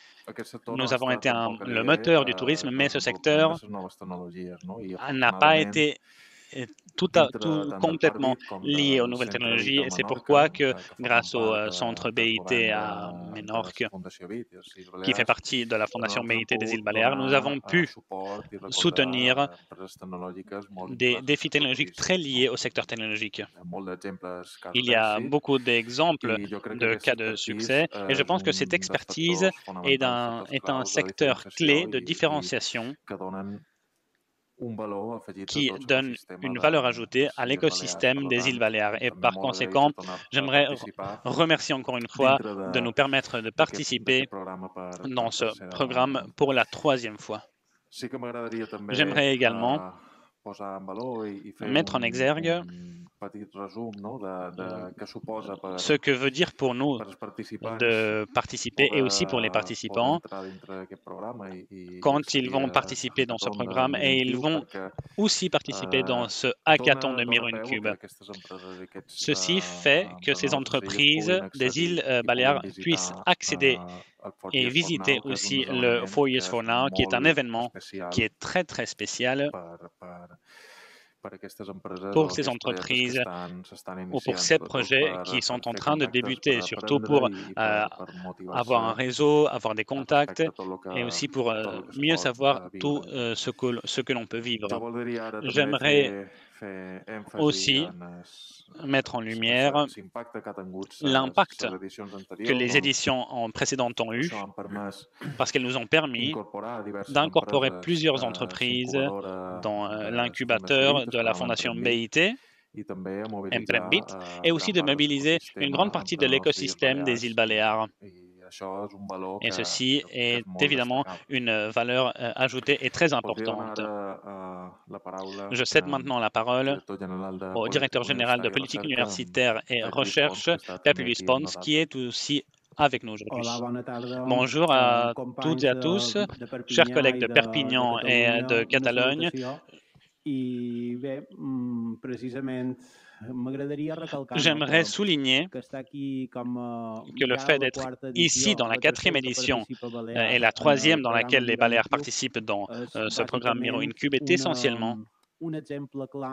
nous avons été le moteur du tourisme, mais ce secteur n'a pas été tout complètement lié aux nouvelles technologies. Et c'est pourquoi que grâce au centre BIT à Menorque, qui fait partie de la Fondation BIT des îles Baléares, nous avons pu soutenir des défis technologiques très liés au secteur technologique. Il y a beaucoup d'exemples de cas de succès et je pense que cette expertise est un secteur clé de différenciation qui donne une valeur ajoutée à l'écosystème des îles Baléares. Et par conséquent, j'aimerais remercier encore une fois de nous permettre de participer dans ce programme pour la troisième fois. J'aimerais également mettre en exergue ce que veut dire pour nous de participer et aussi pour les participants quand ils vont participer dans ce programme et ils vont aussi participer dans ce hackathon de Miroincube. Ceci fait que ces entreprises des îles Baléares puissent accéder et visiter aussi le 4 Years for Now, qui est un événement qui est très très spécial pour ces entreprises ou pour ces projets qui sont en train de débuter, surtout pour avoir un réseau, avoir des contacts et aussi pour mieux savoir tout ce que l'on peut vivre. J'aimerais aussi mettre en lumière l'impact que les éditions précédentes ont eu, parce qu'elles nous ont permis d'incorporer plusieurs entreprises dans l'incubateur de la Fondation BIT, Emprendbit, et aussi de mobiliser une grande partie de l'écosystème des îles Baléares. Et ceci est évidemment une valeur ajoutée et très importante. Je cède maintenant la parole au directeur général de politique universitaire et recherche, Pep Louis Pons, qui est aussi avec nous aujourd'hui. Bonjour à toutes et à tous, chers collègues de Perpignan et de Catalogne. J'aimerais souligner que le fait d'être ici dans la 4e édition et la 3e dans laquelle les Baléares participent dans ce programme Miroincube est essentiellement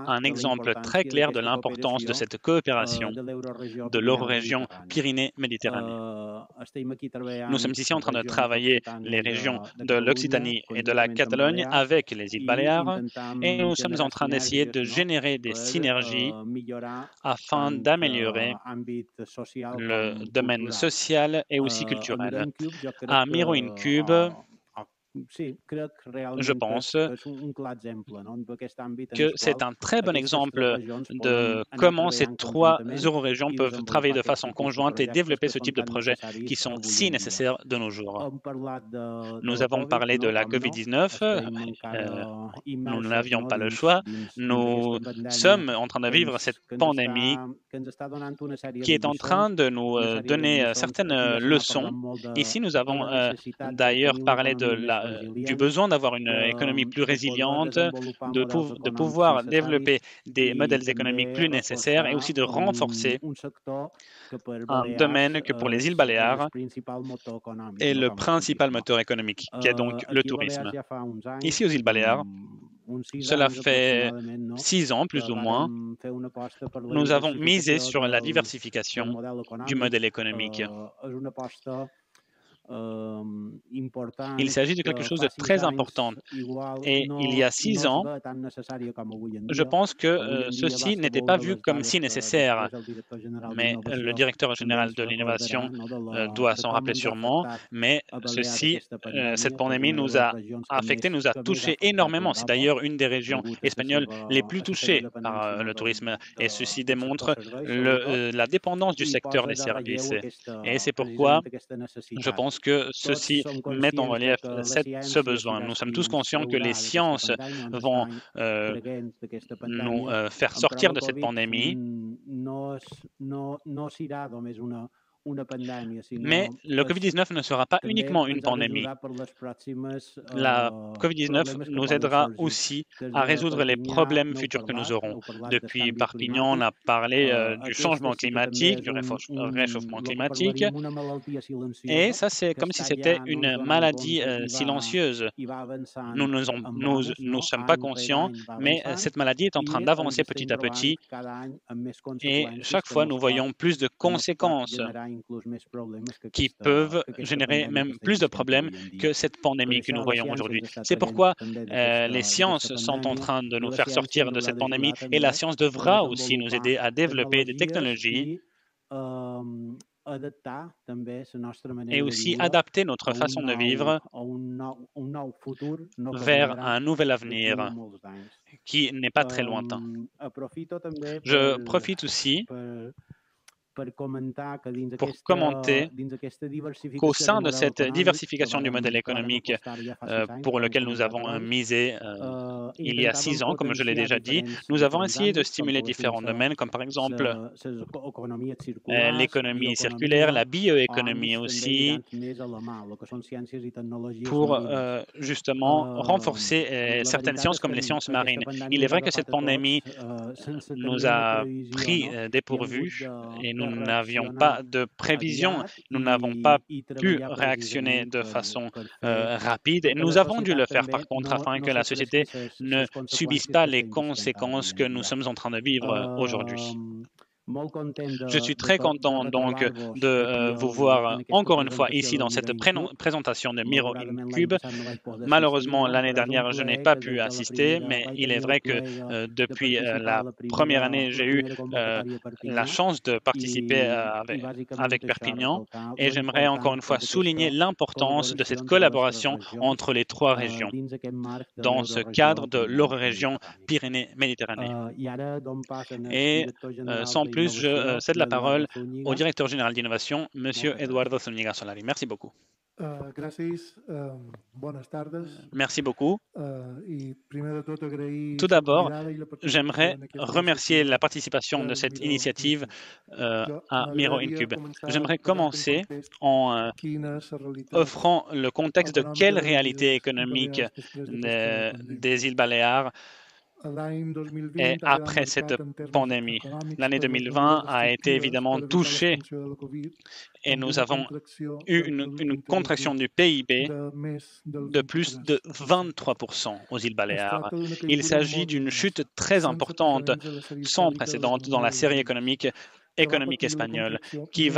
un exemple très clair de l'importance de cette coopération de l'eurorégion Pyrénées-Méditerranée. Nous sommes ici en train de travailler les régions de l'Occitanie et de la Catalogne avec les îles Baléares et nous sommes en train d'essayer de générer des synergies afin d'améliorer le domaine social et aussi culturel. À Miroincube, je pense que c'est un très bon exemple de comment ces 3 eurorégions peuvent travailler de façon conjointe et développer ce type de projets qui sont si nécessaires de nos jours. Nous avons parlé de la COVID-19, nous n'avions pas le choix. Nous sommes en train de vivre cette pandémie qui est en train de nous donner certaines leçons. Ici, nous avons d'ailleurs parlé du besoin d'avoir une économie plus résiliente, de pouvoir développer des modèles économiques plus nécessaires et aussi de renforcer un domaine que pour les îles Baléares est le principal moteur économique, qui est donc le tourisme. Ici aux îles Baléares, cela fait 6 ans plus ou moins, nous avons misé sur la diversification du modèle économique. Il s'agit de quelque chose de très important. Et il y a 6 ans, je pense que ceci n'était pas vu comme si nécessaire. Mais le directeur général de l'innovation doit s'en rappeler sûrement. Mais cette pandémie nous a affectés, nous a touchés énormément. C'est d'ailleurs une des régions espagnoles les plus touchées par le tourisme. Et ceci démontre la dépendance du secteur des services. Et c'est pourquoi je pense que ceci met en relief ce besoin. Nous sommes tous conscients que les sciences vont nous faire sortir de cette pandémie. Mais le COVID-19 ne sera pas uniquement une pandémie. La COVID-19 nous aidera aussi à résoudre les problèmes futurs que nous aurons. Depuis Perpignan, on a parlé du changement climatique, du réchauffement climatique. Et ça, c'est comme si c'était une maladie silencieuse. Nous ne sommes pas conscients, mais cette maladie est en train d'avancer petit à petit. Et chaque fois, nous voyons plus de conséquences qui peuvent générer même plus de problèmes que cette pandémie que nous voyons aujourd'hui. C'est pourquoi les sciences sont en train de nous faire sortir de cette pandémie et la science devra aussi nous aider à développer des technologies et aussi adapter notre façon de vivre vers un nouvel avenir qui n'est pas très lointain. Je profite aussi pour commenter qu'au sein de cette diversification du modèle économique pour lequel nous avons misé il y a 6 ans, comme je l'ai déjà dit, nous avons essayé de stimuler différents domaines, comme par exemple l'économie circulaire, la bioéconomie aussi, pour justement renforcer certaines sciences comme les sciences marines. Il est vrai que cette pandémie nous a pris dépourvus et nous n'avions pas de prévision, nous n'avons pas pu réactionner de façon rapide et nous avons dû le faire par contre afin que la société ne subisse pas les conséquences que nous sommes en train de vivre aujourd'hui. Je suis très content donc de vous voir encore une fois ici dans cette présentation de Miro InCube. Malheureusement, l'année dernière, je n'ai pas pu assister, mais il est vrai que depuis la première année, j'ai eu la chance de participer avec Perpignan et j'aimerais encore une fois souligner l'importance de cette collaboration entre les 3 régions dans ce cadre de l'eurorégion Pyrénées-Méditerranée. Et sans plus, je cède la parole au directeur général d'innovation, M. Eduardo Zúñiga Solari. Merci beaucoup. Merci beaucoup. Tout d'abord, j'aimerais remercier la participation de cette initiative à Miro InCube. J'aimerais commencer en offrant le contexte de quelle réalité économique des îles Baléares et après cette pandémie. L'année 2020 a été évidemment touchée et nous avons eu une contraction du PIB de plus de 23% aux îles Baléares. Il s'agit d'une chute très importante, sans précédent dans la série économique espagnole, qui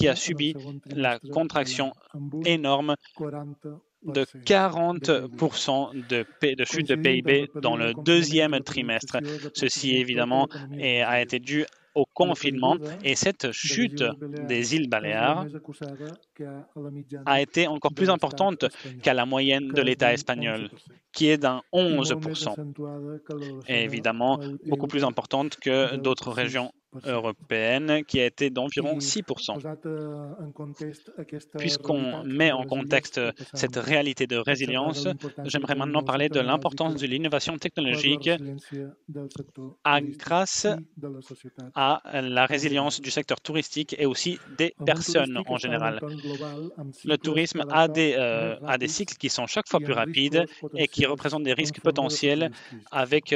a subi la contraction énorme de 40% de chute de PIB dans le 2e trimestre. Ceci, évidemment, a été dû au confinement et cette chute des îles Baléares a été encore plus importante qu'à la moyenne de l'État espagnol, qui est d'un 11%, et évidemment beaucoup plus importante que d'autres régions européenne qui a été d'environ 6%. Puisqu'on met en contexte cette réalité de résilience, j'aimerais maintenant parler de l'importance de l'innovation technologique grâce à la résilience du secteur touristique et aussi des personnes en général. Le tourisme a des cycles qui sont chaque fois plus rapides et qui représentent des risques potentiels avec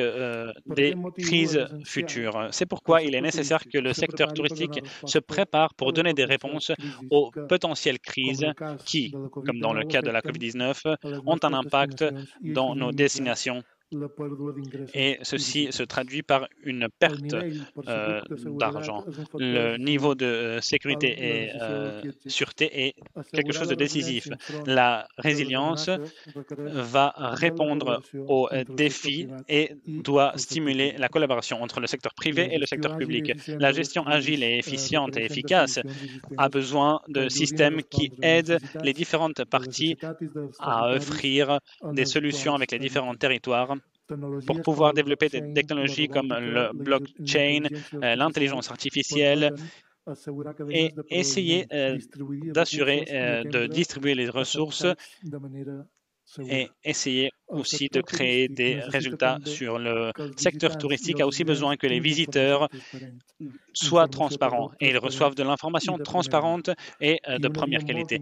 des crises futures. C'est pourquoi il est nécessaire que le secteur touristique se prépare pour donner des réponses aux potentielles crises qui, comme dans le cas de la COVID-19, ont un impact dans nos destinations. Et ceci se traduit par une perte d'argent. Le niveau de sécurité et sûreté est quelque chose de décisif. La résilience va répondre aux défis et doit stimuler la collaboration entre le secteur privé et le secteur public. La gestion agile et efficiente et efficace a besoin de systèmes qui aident les différentes parties à offrir des solutions avec les différents territoires pour pouvoir développer des technologies comme le blockchain, l'intelligence artificielle et essayer d'assurer de distribuer les ressources et essayer aussi de créer des résultats sur le secteur touristique a aussi besoin que les visiteurs soient transparents et ils reçoivent de l'information transparente et de première qualité.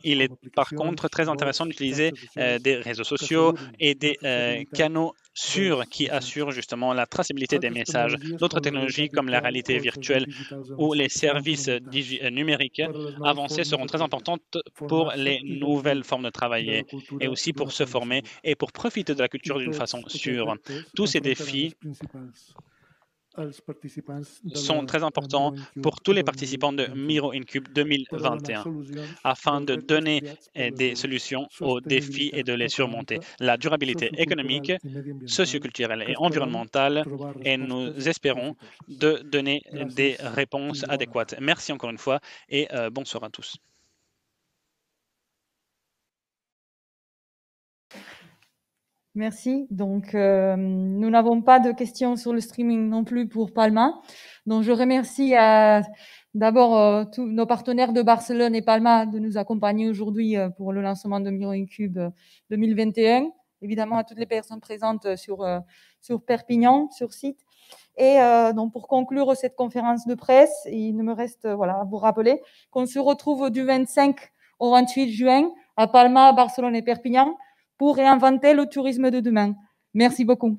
Il est par contre très intéressant d'utiliser des réseaux sociaux et des canaux sûrs qui assurent justement la traçabilité des messages. D'autres technologies comme la réalité virtuelle ou les services numériques avancés seront très importantes pour les nouvelles formes de travailler et aussi pour se former et pour profiter de la culture d'une façon sûre. Tous ces défis sont très importants pour tous les participants de Miro InCube 2021 afin de donner des solutions aux défis et de les surmonter. La durabilité économique, socioculturelle et environnementale et nous espérons de donner des réponses adéquates. Merci encore une fois et bonsoir à tous. Merci. Donc, nous n'avons pas de questions sur le streaming non plus pour Palma. Donc, je remercie d'abord tous nos partenaires de Barcelone et Palma de nous accompagner aujourd'hui pour le lancement de MiroIncube 2021. Évidemment, à toutes les personnes présentes sur Perpignan, sur site. Et donc, pour conclure cette conférence de presse, il ne me reste à vous rappeler qu'on se retrouve du 25 au 28 juin à Palma, Barcelone et Perpignan pour réinventer le tourisme de demain. Merci beaucoup.